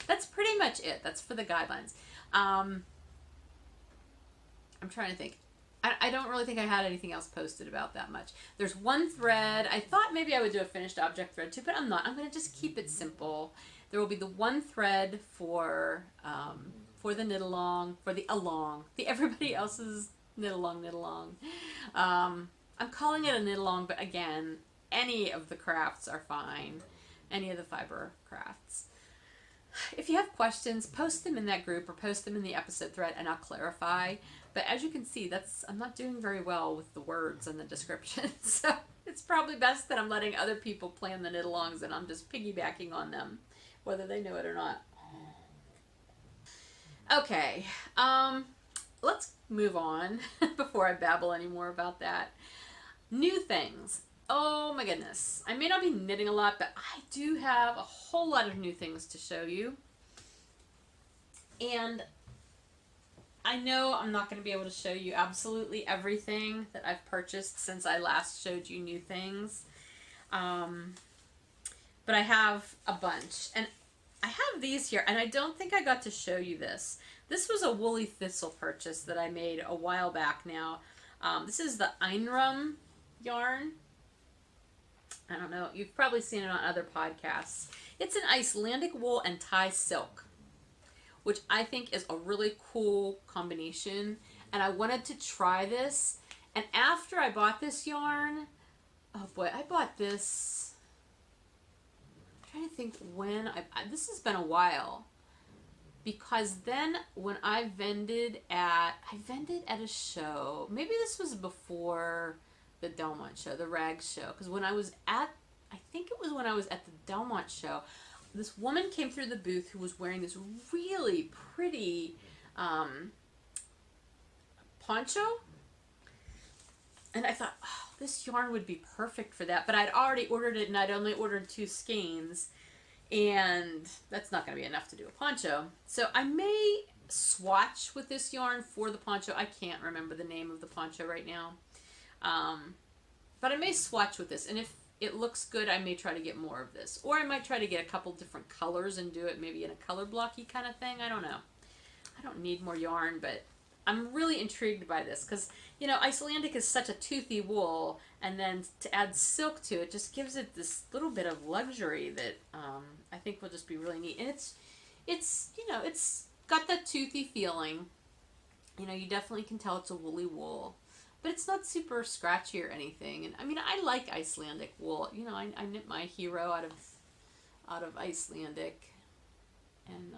S1: That's pretty much it. That's for the guidelines. I'm trying to think. I don't really think I had anything else posted about that much. There's one thread. I thought maybe I would do a finished object thread too, but I'm not. I'm going to just keep it simple. There will be the one thread for the knit along, for the along, everybody else's knit along. I'm calling it a knit along, but again, any of the crafts are fine. Any of the fiber crafts. If you have questions, post them in that group or post them in the episode thread and I'll clarify. But as you can see, I'm not doing very well with the words and the description. So it's probably best that I'm letting other people plan the knit alongs and I'm just piggybacking on them, whether they know it or not. Okay, let's move on before I babble any more about that. New things. Oh my goodness. I may not be knitting a lot, but I do have a whole lot of new things to show you. And I know I'm not going to be able to show you absolutely everything that I've purchased since I last showed you new things. But I have a bunch. And I have these here, and I don't think I got to show you this. This was a woolly thistle purchase that I made a while back now. This is the Einrum yarn. I don't know. You've probably seen it on other podcasts. It's an Icelandic wool and Thai silk, which I think is a really cool combination. And I wanted to try this. And after I bought this yarn, oh boy, I bought this. I'm trying to think when this has been a while. Because then when I vended at a show. Maybe this was before the Delmont show, the Rags show. Because when I was at the Delmont show, this woman came through the booth who was wearing this really pretty poncho. And I thought, oh, this yarn would be perfect for that. But I'd already ordered it, and I'd only ordered 2 skeins. And that's not going to be enough to do a poncho. So I may swatch with this yarn for the poncho. I can't remember the name of the poncho right now. But I may swatch with this. And if it looks good, I may try to get more of this. Or I might try to get a couple different colors and do it maybe in a color blocky kind of thing. I don't know. I don't need more yarn, but I'm really intrigued by this. Because, you know, Icelandic is such a toothy wool. And then to add silk to it just gives it this little bit of luxury that I think will just be really neat. And it's you know, it's got that toothy feeling. You know, you definitely can tell it's a woolly wool. But it's not super scratchy or anything. And I mean, I like Icelandic wool. You know, I knit my hero out of Icelandic. And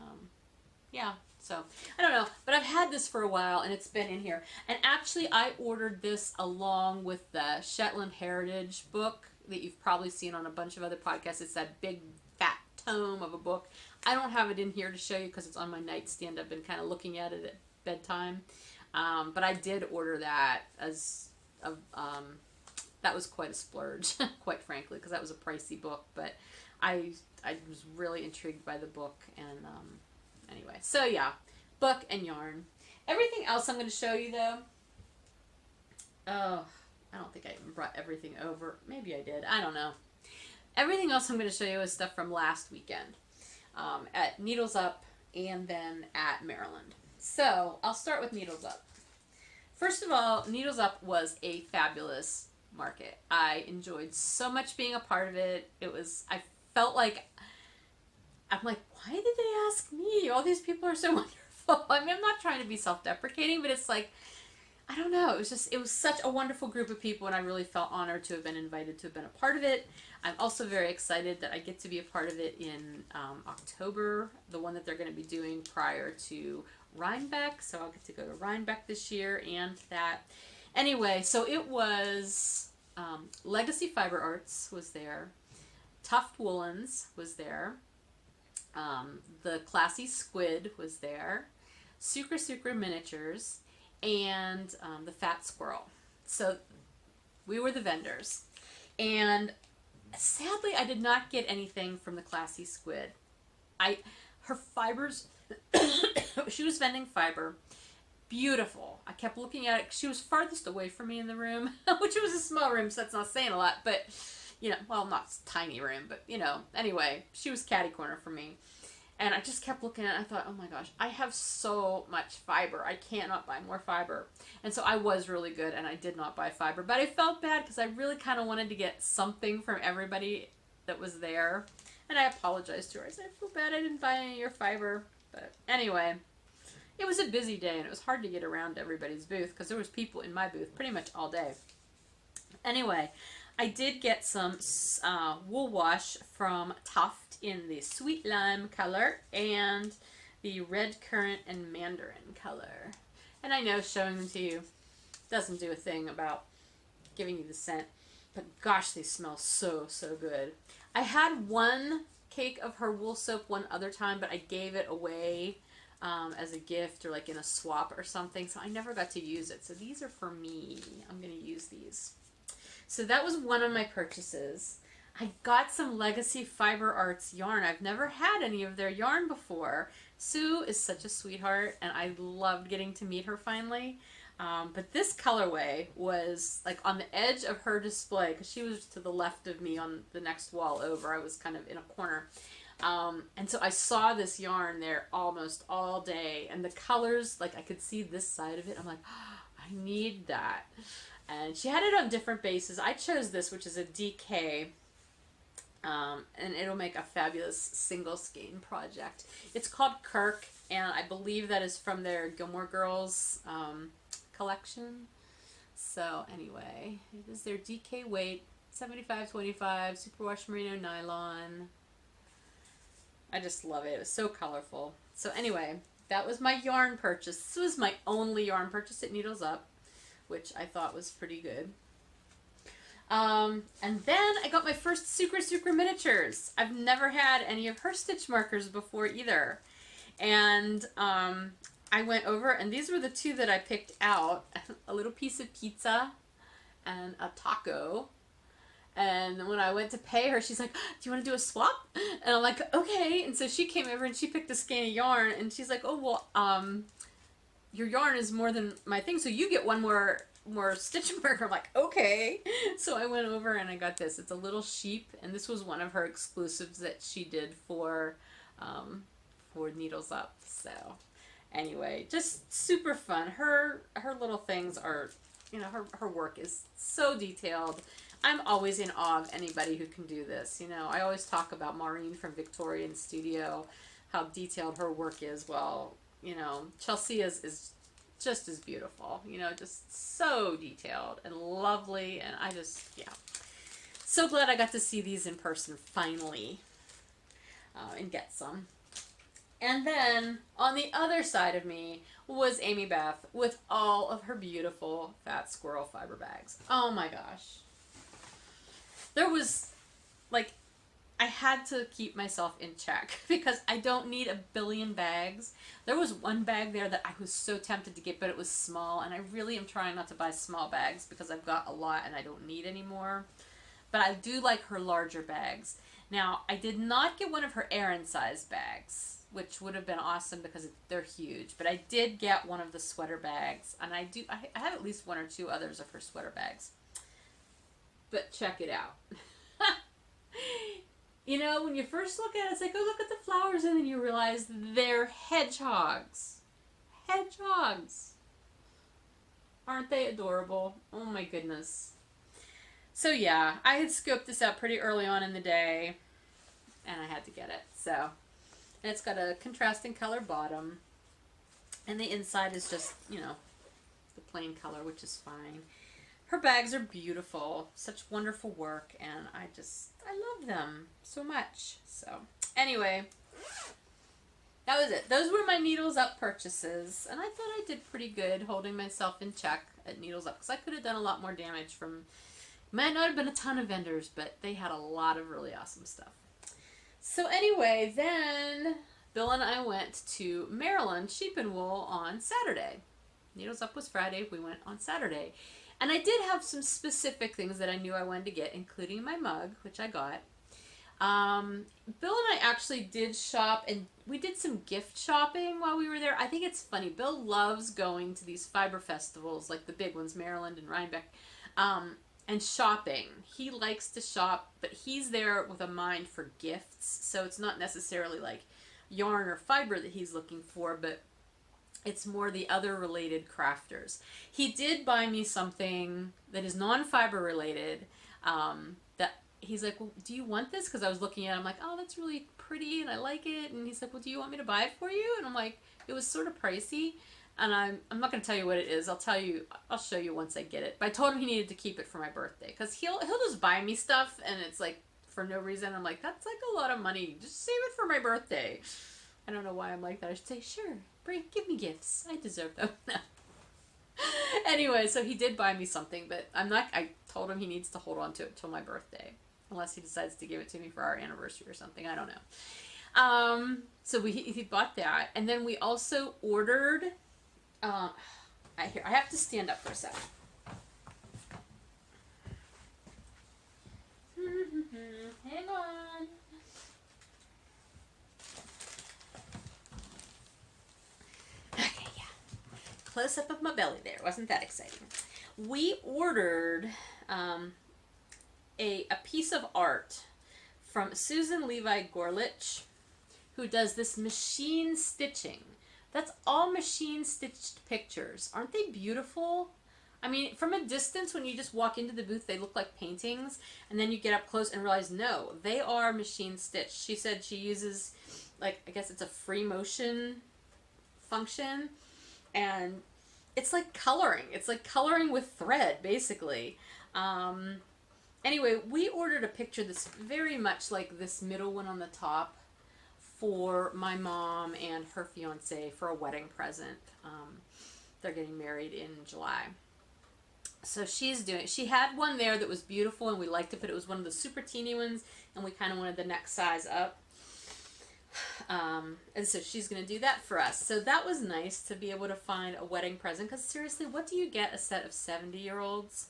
S1: yeah, so I don't know. But I've had this for a while and it's been in here. And actually I ordered this along with the Shetland Heritage book that you've probably seen on a bunch of other podcasts. It's that big fat tome of a book. I don't have it in here to show you because it's on my nightstand. I've been kind of looking at it at bedtime. But I did order that as a that was quite a splurge, quite frankly, because that was a pricey book. But I was really intrigued by the book, and anyway, so yeah, book and yarn. Everything else I'm going to show you though. Oh, I don't think I even brought everything over. Maybe I did. I don't know. Everything else I'm going to show you is stuff from last weekend at Needles Up and then at Maryland. So I'll start with Needles Up. First of all, Needles Up was a fabulous market. I enjoyed so much being a part of it. I felt like, I'm like, why did they ask me? All these people are so wonderful. I mean, I'm not trying to be self-deprecating, but it's like, I don't know. It was such a wonderful group of people, and I really felt honored to have been invited to have been a part of it. I'm also very excited that I get to be a part of it in October, the one that they're going to be doing prior to Rhinebeck. So I'll get to go to Rhinebeck this year and that. Anyway, so it was Legacy Fiber Arts was there. Tuft Woolens was there. The Classy Squid was there. Sucre Miniatures. And the Fat Squirrel. So we were the vendors. And sadly, I did not get anything from the Classy Squid. Her fibers, she was vending fiber. Beautiful. I kept looking at it. She was farthest away from me in the room, which was a small room, so that's not saying a lot. But, well, not a tiny room, but, anyway, she was catty corner for me. And I just kept looking at it. I thought, oh my gosh, I have so much fiber. I cannot buy more fiber. And so I was really good, and I did not buy fiber. But I felt bad because I really kind of wanted to get something from everybody that was there. And I apologized to her. I said, I feel bad I didn't buy any of your fiber. But anyway, it was a busy day, and it was hard to get around to everybody's booth because there was people in my booth pretty much all day. Anyway, I did get some wool wash from Tuft in the sweet lime color and the red currant and mandarin color. And I know showing them to you doesn't do a thing about giving you the scent, but gosh, they smell so, so good. I had one cake of her wool soap one other time, but I gave it away as a gift or like in a swap or something, so I never got to use it. So these are for me. I'm going to use these. So that was one of my purchases. I got some Legacy Fiber Arts yarn. I've never had any of their yarn before. Sue is such a sweetheart, and I loved getting to meet her finally. But this colorway was like on the edge of her display because she was to the left of me on the next wall over. I was kind of in a corner. And so I saw this yarn there almost all day, and the colors, like I could see this side of it. I'm like, oh, I need that. And she had it on different bases. I chose this, which is a DK, and it'll make a fabulous single skein project. It's called Kirk, and I believe that is from their Gilmore Girls collection. So anyway, it is their DK weight, 75-25, superwash merino nylon. I just love it. It was so colorful. So anyway, that was my yarn purchase. This was my only yarn purchase at Needles Up, which I thought was pretty good. And then I got my first Sucre miniatures. I've never had any of her stitch markers before either. And I went over, and these were the two that I picked out. A little piece of pizza and a taco. And when I went to pay her, she's like, do you want to do a swap? And I'm like, okay. And so she came over and she picked a skein of yarn, and she's like, oh, well, your yarn is more than my thing, so you get one more stitch marker. I'm like, okay. So I went over and I got this. It's a little sheep, and this was one of her exclusives that she did for Needles Up. So anyway, just super fun. Her little things are, her work is so detailed. I'm always in awe of anybody who can do this. I always talk about Maureen from Victorian Studio, how detailed her work is. Well, Chelsea is just as beautiful, just so detailed and lovely. And I just, so glad I got to see these in person finally and get some. And then on the other side of me was Amy Beth with all of her beautiful Fat Squirrel fiber bags. Oh my gosh. There was, like, I had to keep myself in check because I don't need a billion bags. There was one bag there that I was so tempted to get, but it was small, and I really am trying not to buy small bags because I've got a lot and I don't need anymore. But I do like her larger bags. Now, I did not get one of her Aran size bags, which would have been awesome because they're huge. But I did get one of the sweater bags, and I have at least one or two others of her sweater bags. But check it out. You know, when you first look at it, it's like, oh, look at the flowers, and then you realize they're hedgehogs. Hedgehogs. Aren't they adorable? Oh my goodness. So yeah, I had scoped this out pretty early on in the day, and I had to get it. So, and it's got a contrasting color bottom, and the inside is just, you know, the plain color, which is fine. Her bags are beautiful, such wonderful work, and I love them so much. So, anyway, that was it. Those were my Needles Up purchases, and I thought I did pretty good holding myself in check at Needles Up, because I could have done a lot more damage from, might not have been a ton of vendors, but they had a lot of really awesome stuff. So anyway, then Bill and I went to Maryland Sheep and Wool on Saturday. Needles Up was Friday, we went on Saturday. And I did have some specific things that I knew I wanted to get, including my mug, which I got. Bill and I actually did shop, and we did some gift shopping while we were there. I think it's funny. Bill loves going to these fiber festivals, like the big ones, Maryland and Rhinebeck, and shopping. He likes to shop, but he's there with a mind for gifts. So it's not necessarily like yarn or fiber that he's looking for, but it's more the other related crafters. He did buy me something that is non-fiber related, that he's like, well, do you want this? Because I was looking at it, I'm like, oh, that's really pretty and I like it. And he's like, well, do you want me to buy it for you? And I'm like, it was sort of pricey. And I'm not going to tell you what it is. I'll show you once I get it. But I told him he needed to keep it for my birthday, because he'll just buy me stuff and it's like for no reason. I'm like, that's like a lot of money. Just save it for my birthday. I don't know why I'm like that. I should say, sure, give me gifts. I deserve them. Anyway, so he did buy me something, but I told him he needs to hold on to it till my birthday, unless he decides to give it to me for our anniversary or something. I don't know. So he bought that, and then we also ordered, I have to stand up for a second. Hang on. Okay, yeah. Close up of my belly there. Wasn't that exciting? We ordered a piece of art from Susan Levi Gorlich, who does this machine stitching. That's all machine stitched pictures. Aren't they beautiful? I mean, from a distance, when you just walk into the booth, they look like paintings, and then you get up close and realize, no, they are machine stitched. She said she uses, like, I guess it's a free motion function, and it's like coloring. It's like coloring with thread, basically. Anyway, we ordered a picture that's very much like this middle one on the top for my mom and her fiance for a wedding present. They're getting married in July. So she had one there that was beautiful and we liked it, but it was one of the super teeny ones and we kind of wanted the next size up. And so she's going to do that for us. So that was nice to be able to find a wedding present, because seriously, what do you get a set of 70-year-olds?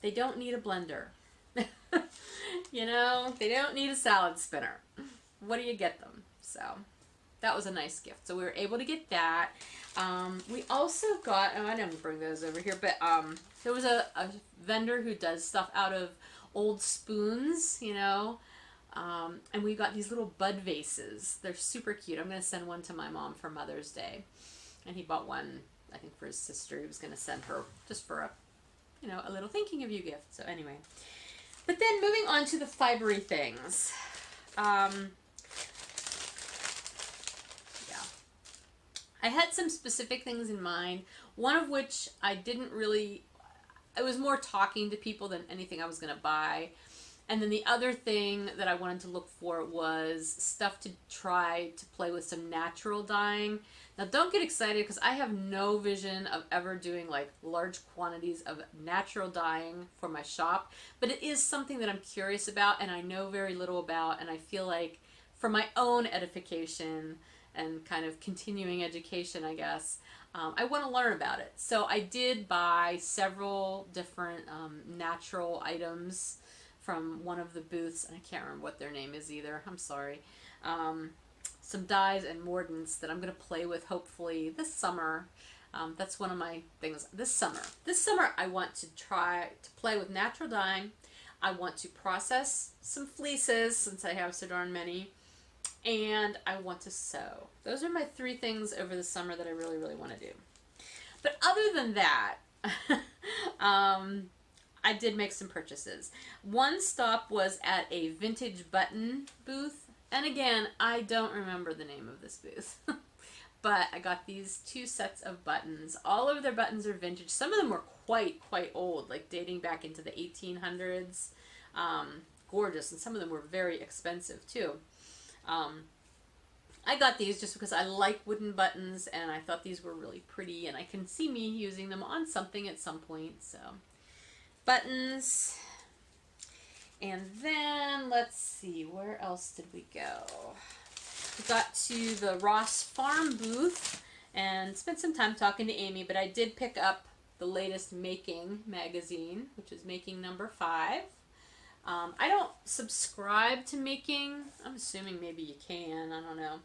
S1: They don't need a blender. You know, they don't need a salad spinner. What do you get them? So that was a nice gift. So we were able to get that. We also got, I didn't bring those over here, but there was a vendor who does stuff out of old spoons, you know, and we got these little bud vases. They're super cute. I'm going to send one to my mom for Mother's Day. And he bought one, I think, for his sister. He was going to send her just for a, you know, a little thinking of you gift. So anyway. But then moving on to the fibery things. Yeah. I had some specific things in mind, one of which I was more talking to people than anything I was going to buy. And then the other thing that I wanted to look for was stuff to try to play with some natural dyeing. Now don't get excited because I have no vision of ever doing like large quantities of natural dyeing for my shop, but it is something that I'm curious about and I know very little about, and I feel like for my own edification and kind of continuing education, I guess, I want to learn about it. So I did buy several different natural items from one of the booths, and I can't remember what their name is either. I'm sorry. Some dyes and mordants that I'm going to play with hopefully this summer. That's one of my things this summer. This summer I want to try to play with natural dyeing. I want to process some fleeces since I have so darn many. And I want to sew. Those are my 3 things over the summer that I really, really want to do. But other than that, I did make some purchases. One stop was at a vintage button booth. And again, I don't remember the name of this booth. But I got these 2 sets of buttons. All of their buttons are vintage. Some of them were quite old, like dating back into the 1800s. Gorgeous. And some of them were very expensive too. I got these just because I like wooden buttons and I thought these were really pretty and I can see me using them on something at some point. So buttons. And then let's see, where else did we go? We got to the Ross Farm booth and spent some time talking to Amy, but I did pick up the latest Making magazine, which is Making number 5. I don't subscribe to Making. I'm assuming maybe you can. I don't know.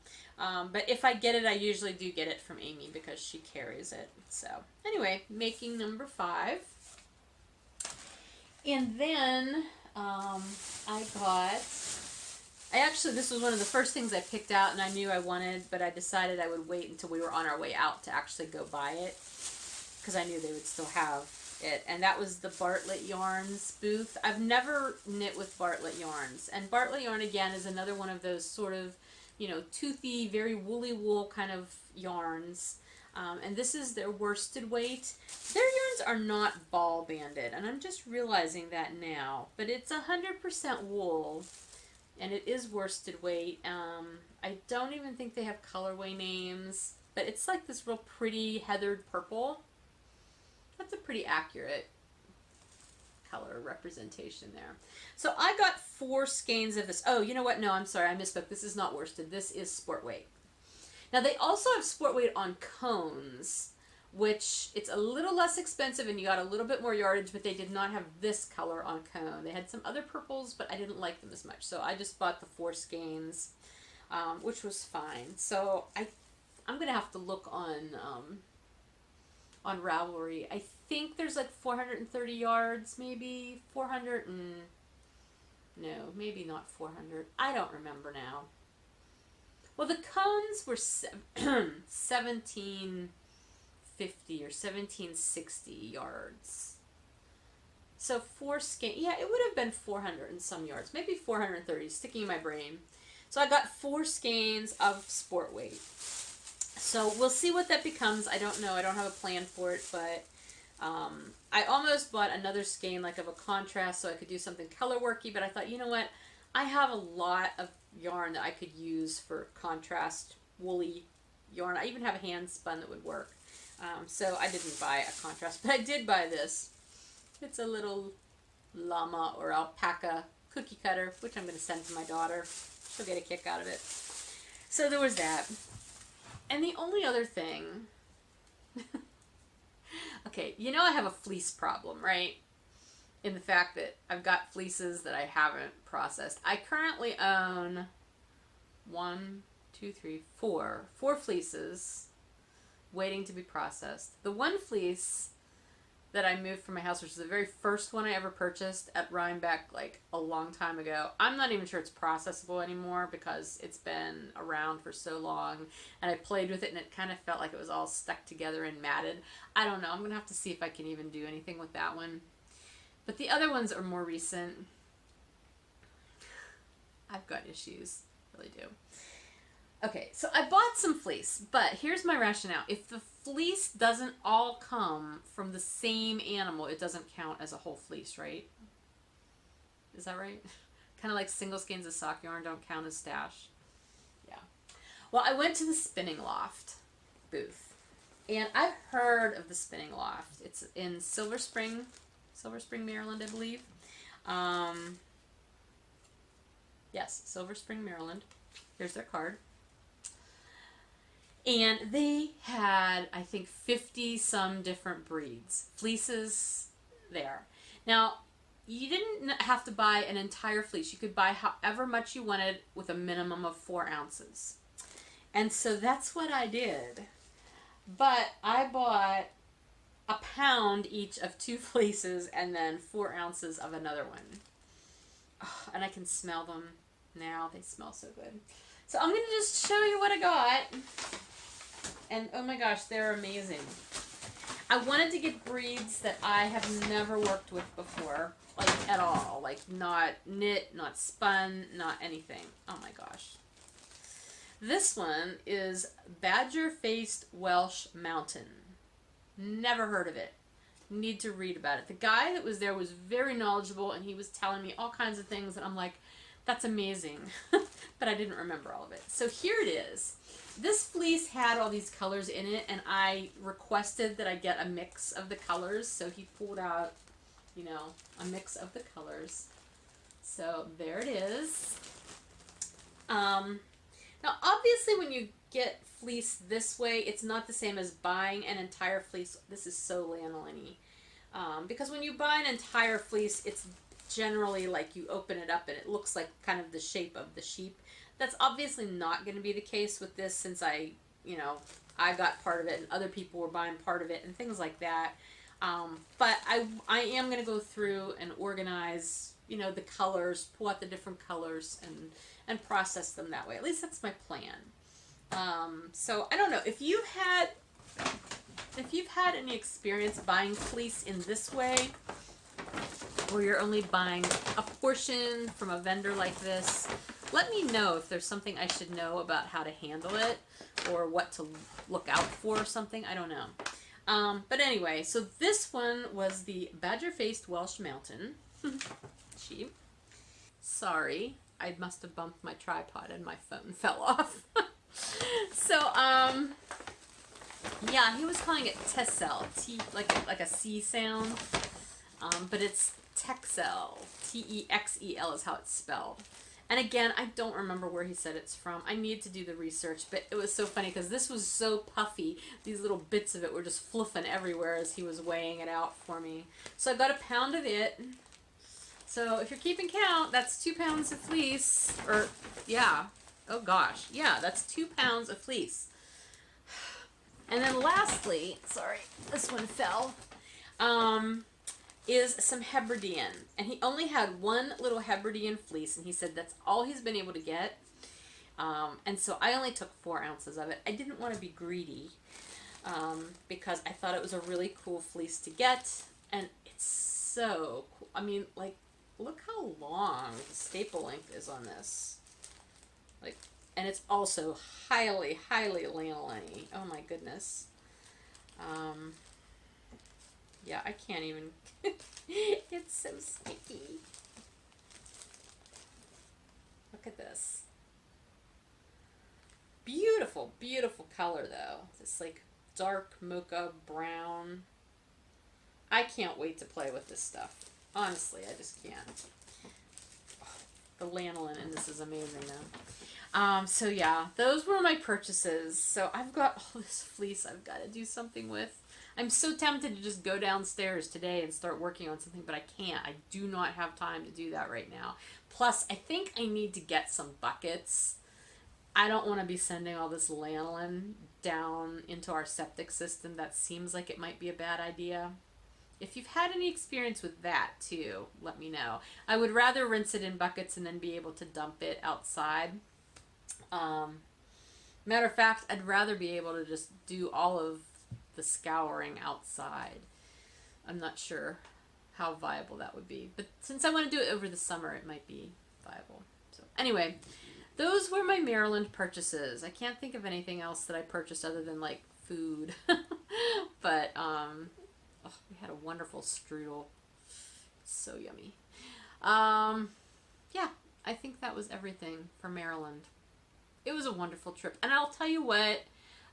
S1: But if I get it, I usually do get it from Amy because she carries it. So anyway, Making number 5. And then this was one of the first things I picked out and I knew I wanted, but I decided I would wait until we were on our way out to actually go buy it because I knew they would still have it, and that was the Bartlett Yarns booth. I've never knit with Bartlett Yarns, and Bartlett Yarn again is another one of those sort of, you know, toothy, very woolly wool kind of yarns, and this is their worsted weight. Their yarns are not ball banded, and I'm just realizing that now, but it's 100% wool, and it is worsted weight. I don't even think they have colorway names, but it's like this real pretty heathered purple. That's a pretty accurate color representation there. So I got 4 skeins of this. Oh, you know what? No, I'm sorry. I misspoke. This is not worsted. This is sport weight. Now, they also have sport weight on cones, which it's a little less expensive and you got a little bit more yardage, but they did not have this color on cone. They had some other purples, but I didn't like them as much. So I just bought the 4 skeins, which was fine. So I'm going to have to look on Ravelry. I think there's like 430 yards, maybe 400 and no, maybe not 400. I don't remember now. Well, the cones were 1750 or 1760 yards. So 4 skeins, yeah, it would have been 400 and some yards, maybe 430, sticking in my brain. So I got 4 skeins of sport weight. So we'll see what that becomes. I don't know. I don't have a plan for it, but I almost bought another skein like of a contrast so I could do something color worky, but I thought, you know what? I have a lot of yarn that I could use for contrast woolly yarn. I even have a hand spun that would work. So I didn't buy a contrast, but I did buy this. It's a little llama or alpaca cookie cutter, which I'm going to send to my daughter. She'll get a kick out of it. So there was that. And the only other thing, okay, you know I have a fleece problem, right? In the fact that I've got fleeces that I haven't processed. I currently own 4 fleeces waiting to be processed. The one fleece that I moved from my house, which is the very first one I ever purchased at Rhinebeck like a long time ago. I'm not even sure it's processable anymore because it's been around for so long and I played with it and it kind of felt like it was all stuck together and matted. I don't know. I'm going to have to see if I can even do anything with that one. But the other ones are more recent. I've got issues. Really do. Okay, so I bought some fleece, but here's my rationale. If the fleece doesn't all come from the same animal, it doesn't count as a whole fleece, right? Is that right? Kind of like single skeins of sock yarn don't count as stash. Yeah. Well, I went to the Spinning Loft booth, and I've heard of the Spinning Loft. It's in Silver Spring, Maryland, I believe. Yes, Silver Spring, Maryland. Here's their card. And they had, I think, 50 some different breeds, fleeces there. Now, you didn't have to buy an entire fleece. You could buy however much you wanted with a minimum of 4 ounces. And so that's what I did. But I bought a pound each of 2 fleeces and then 4 ounces of another one. Oh, and I can smell them now. They smell so good. So I'm going to just show you what I got. And oh my gosh, they're amazing. I wanted to get breeds that I have never worked with before. Like, at all. Like, not knit, not spun, not anything. Oh my gosh. This one is Badger-Faced Welsh Mountain. Never heard of it. Need to read about it. The guy that was there was very knowledgeable, and he was telling me all kinds of things, and I'm like, that's amazing. But I didn't remember all of it. So here it is. This fleece had all these colors in it, and I requested that I get a mix of the colors, so he pulled out, you know, a mix of the colors. So there it is. Now, obviously, when you get fleece this way, it's not the same as buying an entire fleece. This is so lanolin-y. Because when you buy an entire fleece, it's generally like you open it up and it looks like kind of the shape of the sheep. That's obviously not going to be the case with this, since I got part of it and other people were buying part of it and things like that. But I am going to go through and organize, you know, the colors, pull out the different colors and process them that way. At least that's my plan. So I don't know if you've had any experience buying fleece in this way, where you're only buying a portion from a vendor like this. Let me know if there's something I should know about how to handle it, or what to look out for or something. I don't know. But anyway, so this one was the Badger-Faced Welsh Mountain. Sheep. Sorry, I must have bumped my tripod and my phone fell off. So, yeah, he was calling it Texel, like a C sound, but it's Texel, Texel is how it's spelled. And again, I don't remember where he said it's from. I need to do the research, but it was so funny because this was so puffy. These little bits of it were just fluffing everywhere as he was weighing it out for me. So I got a pound of it. So if you're keeping count, that's 2 pounds of fleece. Or, yeah. Oh gosh. Yeah, that's 2 pounds of fleece. And then lastly, sorry, this one fell, is some Hebridean. And he only had one little Hebridean fleece, and he said that's all he's been able to get. And so I only took 4 ounces of it. I didn't want to be greedy, because I thought it was a really cool fleece to get. And it's so cool. I mean, like, look how long the staple length is on this. Like, and it's also highly, highly lanolin-y. Oh my goodness. Yeah, I can't even. It's so sticky. Look at this. Beautiful, beautiful color though. This like dark mocha brown. I can't wait to play with this stuff. Honestly, I just can't. Oh, the lanolin in this is amazing though. So yeah, those were my purchases. So I've got all this fleece I've got to do something with. I'm so tempted to just go downstairs today and start working on something, but I can't. I do not have time to do that right now. Plus, I think I need to get some buckets. I don't want to be sending all this lanolin down into our septic system. That seems like it might be a bad idea. If you've had any experience with that too, let me know. I would rather rinse it in buckets and then be able to dump it outside. Matter of fact, I'd rather be able to just do all of the scouring outside. I'm not sure how viable that would be, but since I want to do it over the summer, it might be viable. So anyway, those were my Maryland purchases. I can't think of anything else that I purchased other than like food. But oh, we had a wonderful strudel. So yummy. Yeah, I think that was everything for Maryland. It was a wonderful trip. And I'll tell you what,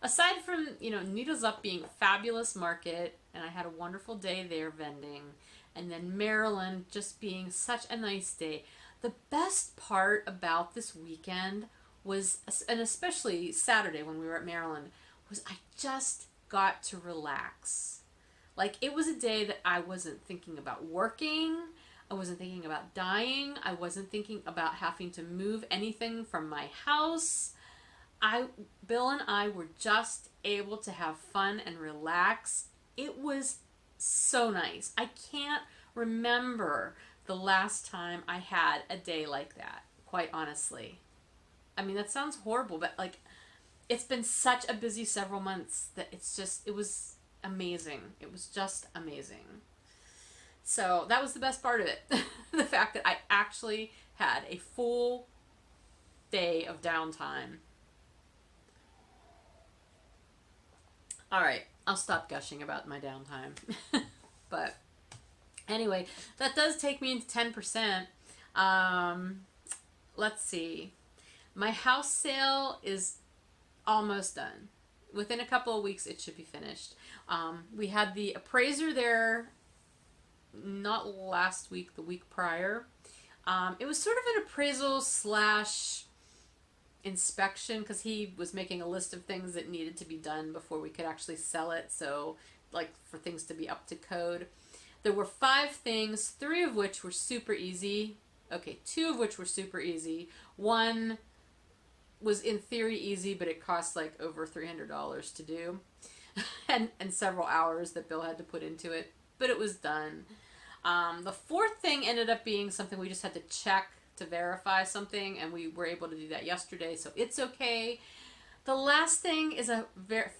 S1: aside from, Needles Up being a fabulous market, and I had a wonderful day there vending, and then Maryland just being such a nice day, the best part about this weekend was, and especially Saturday when we were at Maryland, was I just got to relax. Like, it was a day that I wasn't thinking about working. I wasn't thinking about dying. I wasn't thinking about having to move anything from my house. Bill and I were just able to have fun and relax. It was so nice. I can't remember the last time I had a day like that, quite honestly. I mean, that sounds horrible, but like, it's been such a busy several months that it was amazing. It was just amazing. So that was the best part of it. The fact that I actually had a full day of downtime. All right, I'll stop gushing about my downtime. But anyway, that does take me into 10%. Let's see. My house sale is almost done. Within a couple of weeks, it should be finished. We had the appraiser there, not last week, the week prior. It was sort of an appraisal / inspection, because he was making a list of things that needed to be done before we could actually sell it. So, like, for things to be up to code. There were 5 things, 3 of which were super easy. Okay, 2 of which were super easy. 1 was in theory easy, but it cost like over $300 to do. and several hours that Bill had to put into it. But it was done. The 4th thing ended up being something we just had to check to verify something, and we were able to do that yesterday, so it's okay. The last thing is a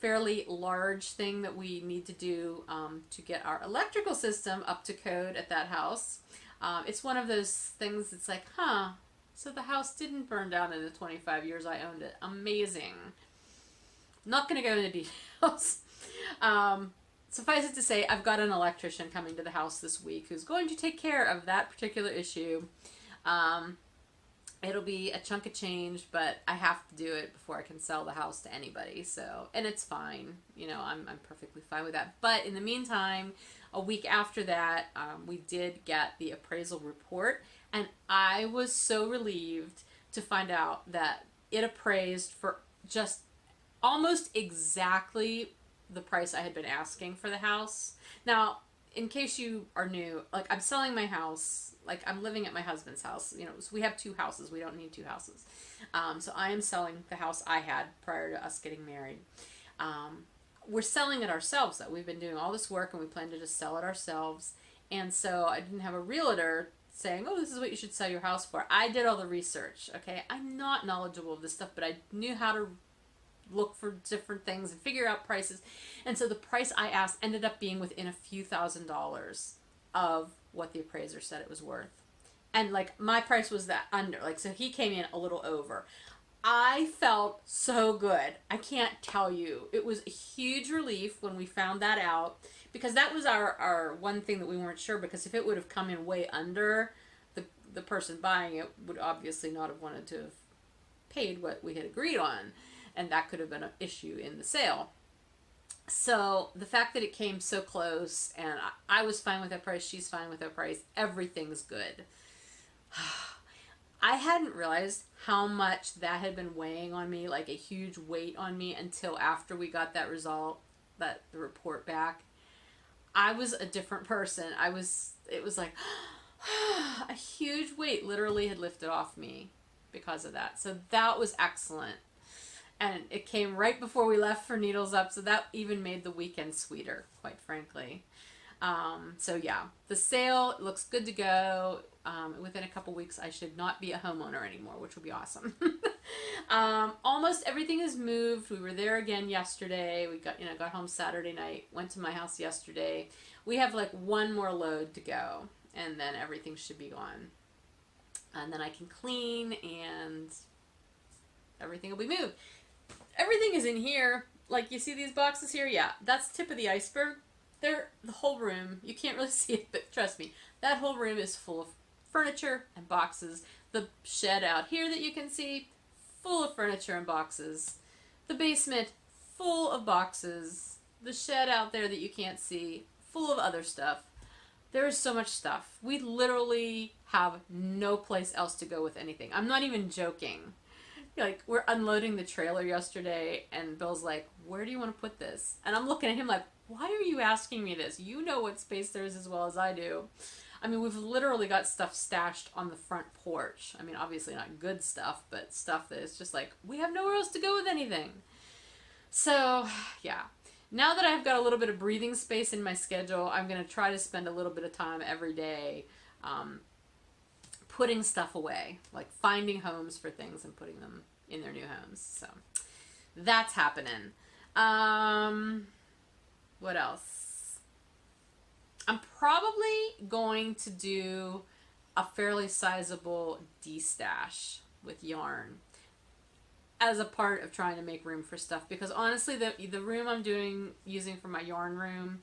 S1: fairly large thing that we need to do to get our electrical system up to code at that house. It's one of those things that's like, so the house didn't burn down in the 25 years I owned it. Amazing. Not going to go into details. Suffice it to say, I've got an electrician coming to the house this week who's going to take care of that particular issue. It'll be a chunk of change, but I have to do it before I can sell the house to anybody. So, and it's fine. I'm perfectly fine with that. But in the meantime, a week after that, we did get the appraisal report, and I was so relieved to find out that it appraised for just almost exactly the price I had been asking for the house. Now, in case you are new, like, I'm selling my house, like, I'm living at my husband's house, so we have 2 houses, we don't need 2 houses. So I am selling the house I had prior to us getting married. We're selling it ourselves, though. We've been doing all this work, and we plan to just sell it ourselves. And so I didn't have a realtor saying, oh, this is what you should sell your house for. I did all the research, okay? I'm not knowledgeable of this stuff, but I knew how to look for different things and figure out prices. And so the price I asked ended up being within a few $1,000s of what the appraiser said it was worth. And like, my price was that under, like, so he came in a little over. I felt so good. I can't tell you. It was a huge relief when we found that out, because that was our one thing that we weren't sure, because if it would have come in way under, the person buying it would obviously not have wanted to have paid what we had agreed on. And that could have been an issue in the sale. So the fact that it came so close, and I was fine with that price, she's fine with that price, everything's good. I hadn't realized how much that had been weighing on me, like a huge weight on me, until after we got that result, the report back. I was a different person. It was like a huge weight literally had lifted off me because of that. So that was excellent. And it came right before we left for Needles Up, so that even made the weekend sweeter, quite frankly. So yeah, the sale looks good to go. Within a couple weeks, I should not be a homeowner anymore, which will be awesome. Almost everything is moved. We were there again yesterday. We got home Saturday night, went to my house yesterday. We have like one more load to go, and then everything should be gone. And then I can clean, and everything will be moved. Everything is in here. Like, you see these boxes here? Yeah, that's tip of the iceberg. They're the whole room. You can't really see it, but trust me, that whole room is full of furniture and boxes. The shed out here that you can see, full of furniture and boxes. The basement, full of boxes. The shed out there that you can't see, full of other stuff. There is so much stuff. We literally have no place else to go with anything. I'm not even joking. Like, we're unloading the trailer yesterday, and Bill's like, where do you want to put this? And I'm looking at him like, why are you asking me this? You know what space there is as well as I do. I mean, we've literally got stuff stashed on the front porch. I mean, obviously not good stuff, but stuff that is just like, we have nowhere else to go with anything. So, yeah. Now that I've got a little bit of breathing space in my schedule, I'm going to try to spend a little bit of time every day putting stuff away, like finding homes for things and putting them in their new homes. So that's happening. What else? I'm probably going to do a fairly sizable de-stash with yarn as a part of trying to make room for stuff, because honestly the room I'm using for my yarn room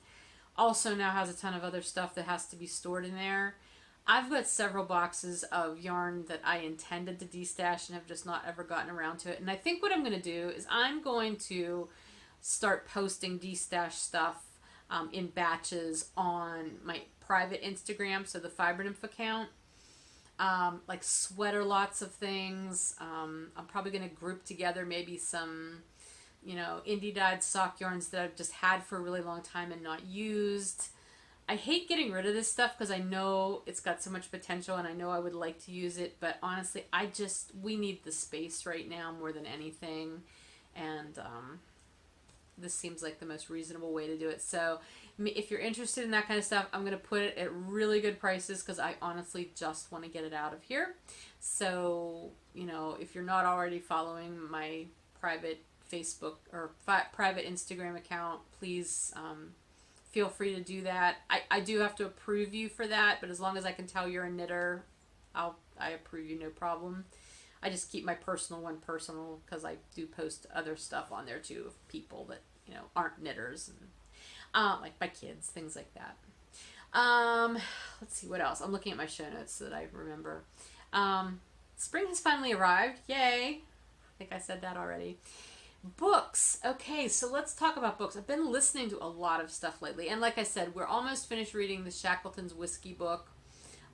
S1: also now has a ton of other stuff that has to be stored in there. I've got several boxes of yarn that I intended to de-stash and have just not ever gotten around to it. And I think what I'm going to do is I'm going to start posting de-stash stuff in batches on my private Instagram, so the Fiber Nymph account. Like sweater lots of things. I'm probably going to group together maybe some, indie dyed sock yarns that I've just had for a really long time and not used. I hate getting rid of this stuff because I know it's got so much potential and I know I would like to use it, but honestly, we need the space right now more than anything, and this seems like the most reasonable way to do it. So if you're interested in that kind of stuff, I'm going to put it at really good prices because I honestly just want to get it out of here. So, if you're not already following my private Facebook or private Instagram account, please feel free to do that. I do have to approve you for that, but as long as I can tell you're a knitter, I approve you, no problem. I just keep my personal one personal because I do post other stuff on there too of people that, aren't knitters, and like my kids, things like that. Let's see what else. I'm looking at my show notes so that I remember. Spring has finally arrived. Yay. I think I said that already. Books. Okay, so let's talk about books. I've been listening to a lot of stuff lately, and like I said, we're almost finished reading the Shackleton's Whiskey book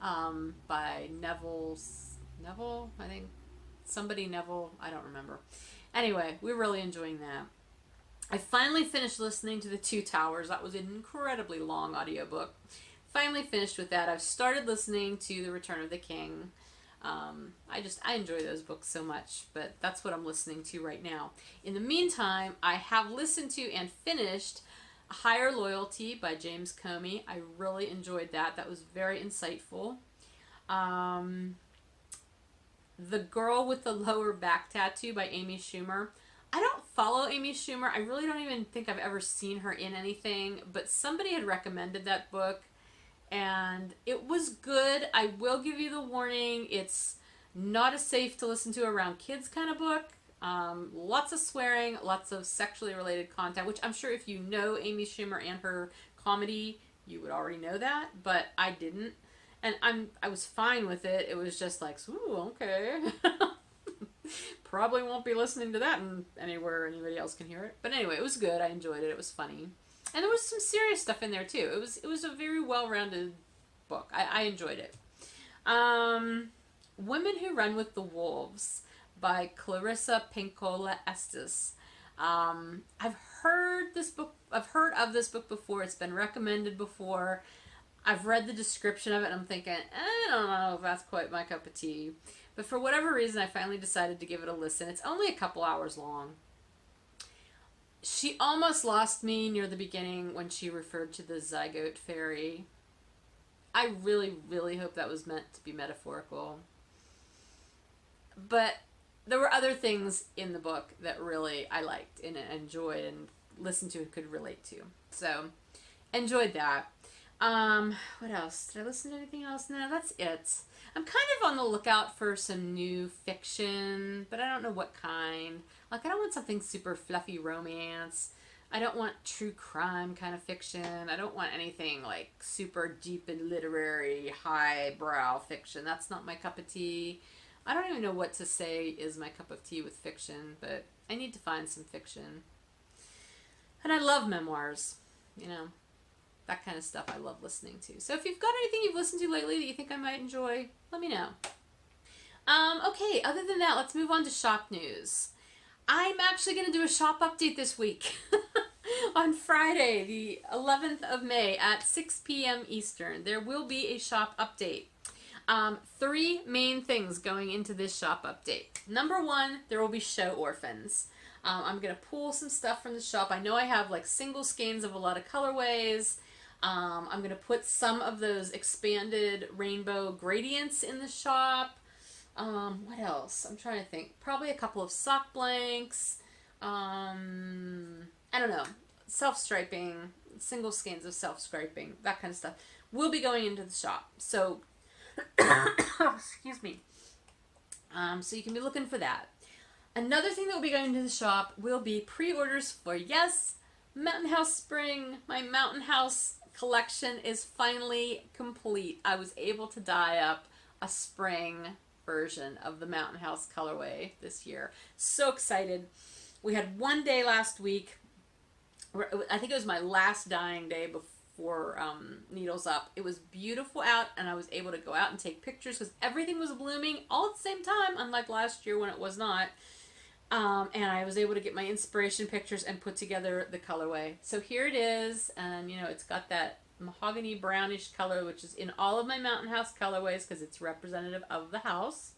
S1: by Neville, I think. Somebody Neville, I don't remember. Anyway, we're really enjoying that. I finally finished listening to The Two Towers. That was an incredibly long audiobook. Finally finished with that. I've started listening to The Return of the King. I enjoy those books so much, but that's what I'm listening to right now. In the meantime, I have listened to and finished Higher Loyalty by James Comey. I really enjoyed that. That was very insightful. The Girl with the Lower Back Tattoo by Amy Schumer. I don't follow Amy Schumer. I really don't even think I've ever seen her in anything, but somebody had recommended that book, and it was good. I will give you the warning. It's not a safe to listen to around kids kind of book. Lots of swearing, lots of sexually related content, which I'm sure if you know Amy Schumer and her comedy, you would already know that, but I didn't. And I was fine with it. It was just like, ooh, okay. Probably won't be listening to that anywhere anybody else can hear it. But anyway, it was good. I enjoyed it. It was funny. And there was some serious stuff in there too. It was a very well-rounded book. I enjoyed it. Women Who Run with the Wolves by Clarissa Pinkola Estes. I've heard of this book before. It's been recommended before. I've read the description of it and I'm thinking, I don't know if that's quite my cup of tea. But for whatever reason, I finally decided to give it a listen. It's only a couple hours long. She almost lost me near the beginning when she referred to the zygote fairy. I really, really hope that was meant to be metaphorical. But there were other things in the book that really I liked and enjoyed and listened to and could relate to. So, enjoyed that. What else? Did I listen to anything else? No, that's it. I'm kind of on the lookout for some new fiction, but I don't know what kind. Like, I don't want something super fluffy romance. I don't want true crime kind of fiction. I don't want anything like super deep and literary, highbrow fiction. That's not my cup of tea. I don't even know what to say is my cup of tea with fiction, but I need to find some fiction. And I love memoirs, you know, that kind of stuff I love listening to. So if you've got anything you've listened to lately that you think I might enjoy, let me know. Okay, other than that, let's move on to shop news. I'm actually going to do a shop update this week. On Friday, the 11th of May at 6 p.m. Eastern, there will be a shop update. 3 main things going into this shop update. Number 1, there will be show orphans. I'm going to pull some stuff from the shop. I know I have like single skeins of a lot of colorways. I'm going to put some of those expanded rainbow gradients in the shop. What else? I'm trying to think. Probably a couple of sock blanks. I don't know. Self-striping, single skeins of self-striping, that kind of stuff will be going into the shop. So, excuse me. So you can be looking for that. Another thing that will be going into the shop will be pre-orders for, yes, Mountain House Spring. My Mountain House collection is finally complete. I was able to dye up a spring version of the Mountain House colorway this year. So excited. We had one day last week. I think it was my last dyeing day before Needles Up. It was beautiful out, and I was able to go out and take pictures because everything was blooming all at the same time, unlike last year when it was not. And I was able to get my inspiration pictures and put together the colorway. So here it is, and you know, it's got that mahogany brownish color, which is in all of my Mountain House colorways because it's representative of the house.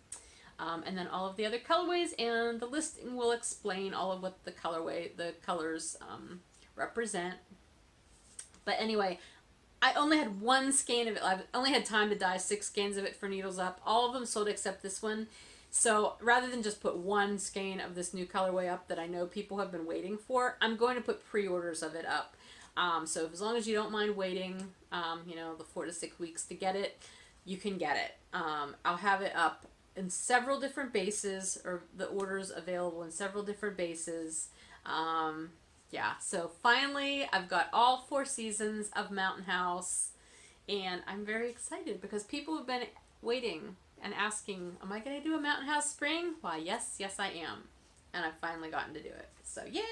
S1: And then all of the other colorways, and the listing will explain all of what the colors represent. But anyway, I only had 1 skein of it. I only had time to dye 6 skeins of it for Needles Up. All of them sold except this one. So rather than just put 1 skein of this new colorway up that I know people have been waiting for, I'm going to put pre-orders of it up. So as long as you don't mind waiting, you know, the 4 to 6 weeks to get it, you can get it. I'll have it up in several different bases, or the orders available in several different bases. Yeah, so finally I've got all 4 seasons of Mountain House, and I'm very excited because people have been waiting and asking, am I going to do a Mountain House Spring? Why, yes, I am. And I've finally gotten to do it. So, yay!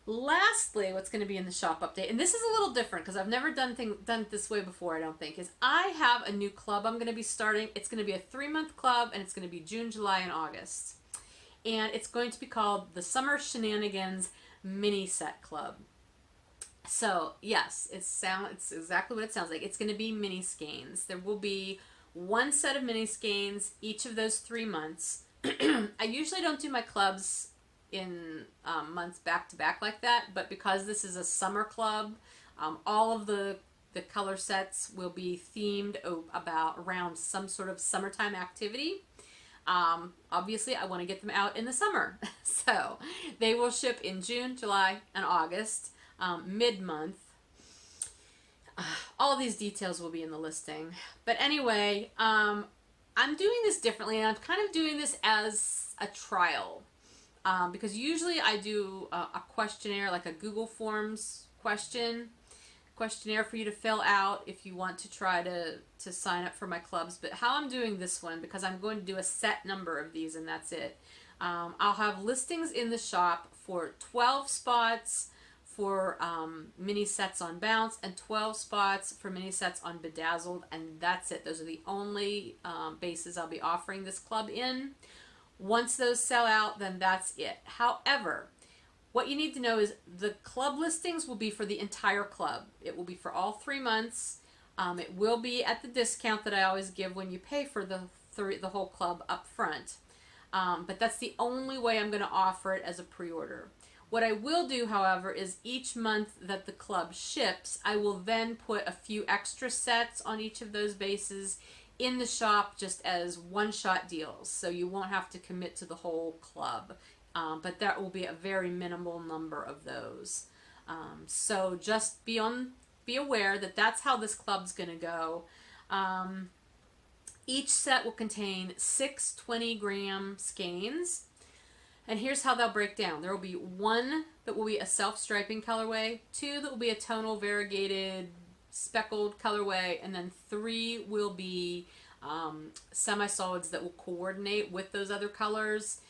S1: Lastly, what's going to be in the shop update, and this is a little different because I've never done it this way before, I don't think, is I have a new club I'm going to be starting. It's going to be a 3-month club, and it's going to be June, July, and August. And it's going to be called the Summer Shenanigans Mini Set Club. So, yes, it's exactly what it sounds like. It's going to be mini skeins. There will be 1 set of mini skeins each of those 3 months. I usually don't do my clubs in months back to back like that, but because this is a summer club, all of the color sets will be themed around some sort of summertime activity. Obviously I want to get them out in the summer, so they will ship in June, July, and August, mid-month. All these details will be in the listing, but anyway, I'm doing this differently, and I'm kind of doing this as a trial. Because usually I do a questionnaire, like a Google Forms questionnaire for you to fill out if you want to try to sign up for my clubs. But how I'm doing this one, because I'm going to do a set number of these and that's it. I'll have listings in the shop for 12 spots for mini sets on Bounce and 12 spots for mini sets on Bedazzled, and that's it. Those are the only bases I'll be offering this club in. Once those sell out, then that's it. However, what you need to know is the club listings will be for the entire club. It will be for all 3 months. It will be at the discount that I always give when you pay for the whole club up front. But that's the only way I'm going to offer it as a pre-order. What I will do, however, is each month that the club ships, I will then put a few extra sets on each of those bases in the shop just as one-shot deals, so you won't have to commit to the whole club, but that will be a very minimal number of those. So just be aware that that's how this club's going to go. Each set will contain 6 20-gram skeins, And here's how they'll break down. There will be one that will be a self-striping colorway, two that will be a tonal variegated speckled colorway, and then three will be semi-solids that will coordinate with those other colors.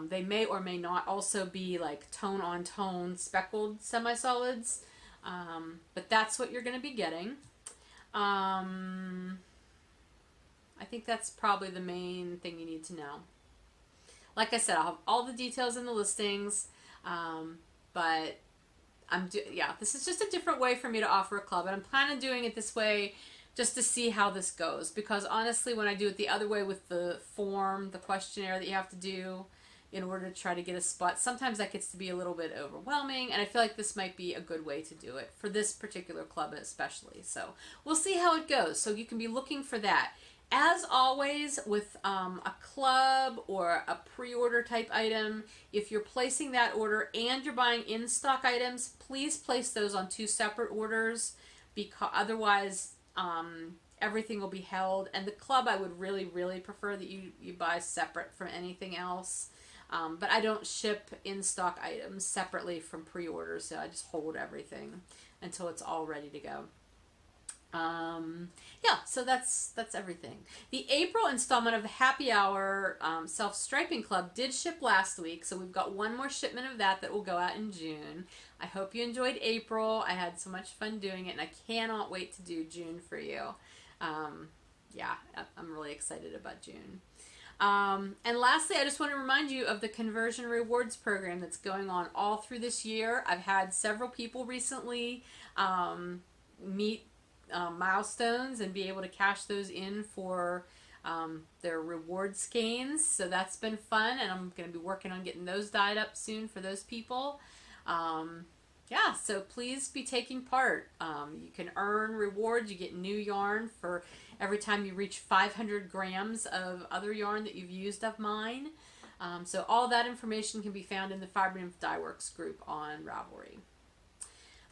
S1: They may or may not also be like tone on tone speckled semi-solids, but that's what you're going to be getting. I think that's probably the main thing you need to know. Like I said, I'll have all the details in the listings, but this is just a different way for me to offer a club, and I'm planning on doing it this way just to see how this goes, because honestly, when I do it the other way with the form, the questionnaire that you have to do in order to try to get a spot, sometimes that gets to be a little bit overwhelming, and I feel like this might be a good way to do it for this particular club especially. So we'll see how it goes. So you can be looking for that. As always with a club or a pre-order type item, if you're placing that order and you're buying in-stock items, please place those on 2 separate orders, because otherwise everything will be held. And the club, I would really, really prefer that you buy separate from anything else. But I don't ship in-stock items separately from pre-orders, so I just hold everything until it's all ready to go. So that's everything. The April installment of the Happy Hour Self-Striping Club did ship last week, so we've got one more shipment of that will go out in June. I hope you enjoyed April. I had so much fun doing it, and I cannot wait to do June for you. I'm really excited about June. And lastly, I just want to remind you of the conversion rewards program that's going on all through this year. I've had several people recently meet milestones and be able to cash those in for their reward skeins. So that's been fun, and I'm going to be working on getting those dyed up soon for those people. So please be taking part. You can earn rewards. You get new yarn for every time you reach 500 grams of other yarn that you've used of mine. So all that information can be found in the Fiber Nymph Dye Works group on Ravelry.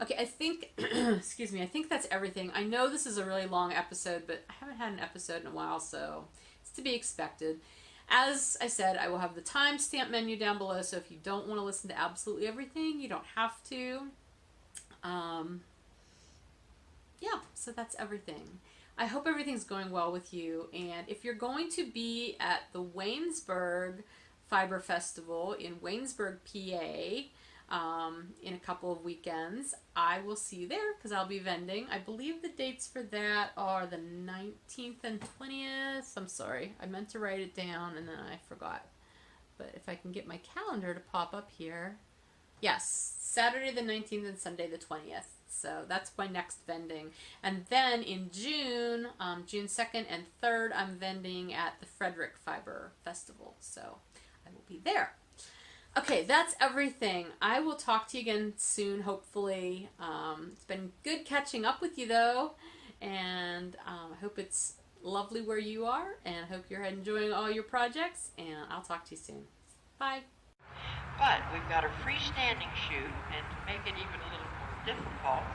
S1: Okay, I think, excuse me, I think that's everything. I know this is a really long episode, but I haven't had an episode in a while, so it's to be expected. As I said, I will have the timestamp menu down below, so if you don't want to listen to absolutely everything, you don't have to. So that's everything. I hope everything's going well with you, and if you're going to be at the Waynesburg Fiber Festival in Waynesburg, PA, in a couple of weekends, I will see you there because I'll be vending. I believe the dates for that are the 19th and 20th. I'm sorry, I meant to write it down and then I forgot. But if I can get my calendar to pop up here. Yes, Saturday the 19th and Sunday the 20th. So that's my next vending. And then in June, June 2nd and 3rd, I'm vending at the Frederick Fiber Festival. So I will be there. Okay, that's everything. I will talk to you again soon, hopefully. It's been good catching up with you, though. And I hope it's lovely where you are. And I hope you're enjoying all your projects. And I'll talk to you soon. Bye.
S2: But we've got a freestanding chute, and to make it even a little more difficult,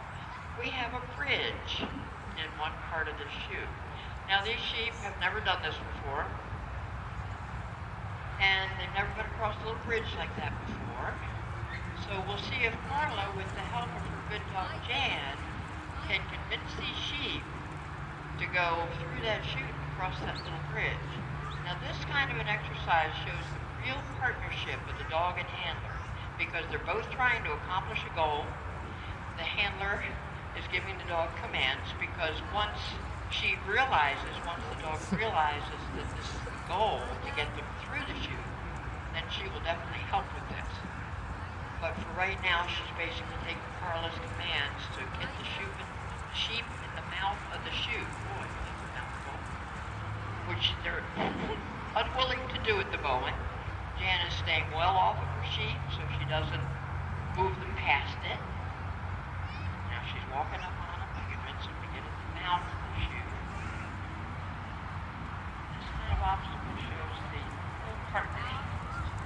S2: we have a bridge in one part of the chute. Now, these sheep have never done this before. And they've never been across a little bridge like that before. So we'll see if Marla, with the help of her good dog Jan, can convince these sheep to go through that chute and across that little bridge. Now this kind of an exercise shows the real partnership of the dog and handler, because they're both trying to accomplish a goal. The handler is giving the dog commands, because once the dog realizes that this is the goal to get them through the chute, then she will definitely help with this. But for right now, she's basically taking Carla's commands to get the sheep in the mouth of the chute. Boy, that's a mouthful. Which they're unwilling to do at the moment. Jan is staying well off of her sheep so she doesn't move them past it. Now she's walking up on them to convince them to get in the mouth of the chute. This kind of obstacle shows the whole partnership.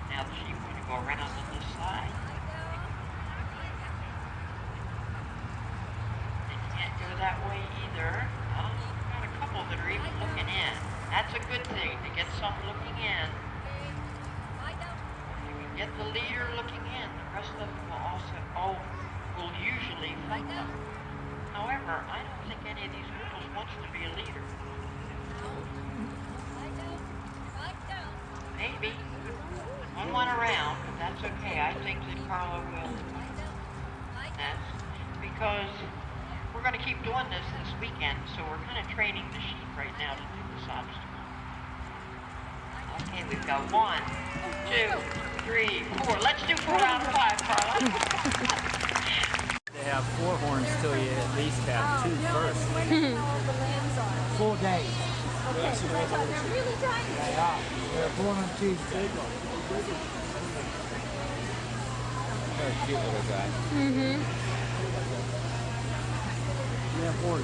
S2: Now the sheep want to go around on this side. They can't go that way either. Oh, we've got a couple that are even looking in. That's a good thing, to get some looking in. If you can leader looking in. The rest of them will usually fight them. However, I don't think any of these girls wants to be a leader. Maybe. One around, but that's okay. I think that Carla will. That's because we're going to keep doing this weekend, so we're kind of training the sheep right now to do this obstacle. Okay, we've got 1, 2, 3, 4. Let's do 4 out of 5, Carla.
S3: They have 4 horns till you at least have 2 first.
S4: Full day.
S5: Okay, so they're really tiny.
S4: Yeah, they're born on Tuesday.
S3: They're a cute little guy.
S4: Yeah, 40.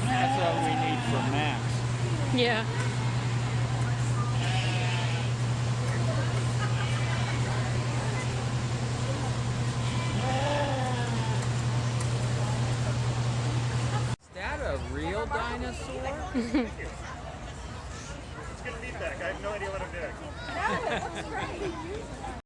S3: That's what we need for Max.
S1: Yeah.
S3: Is that a real dinosaur?
S6: Let's get feedback. I have no idea what I'm doing.
S5: No, it looks great.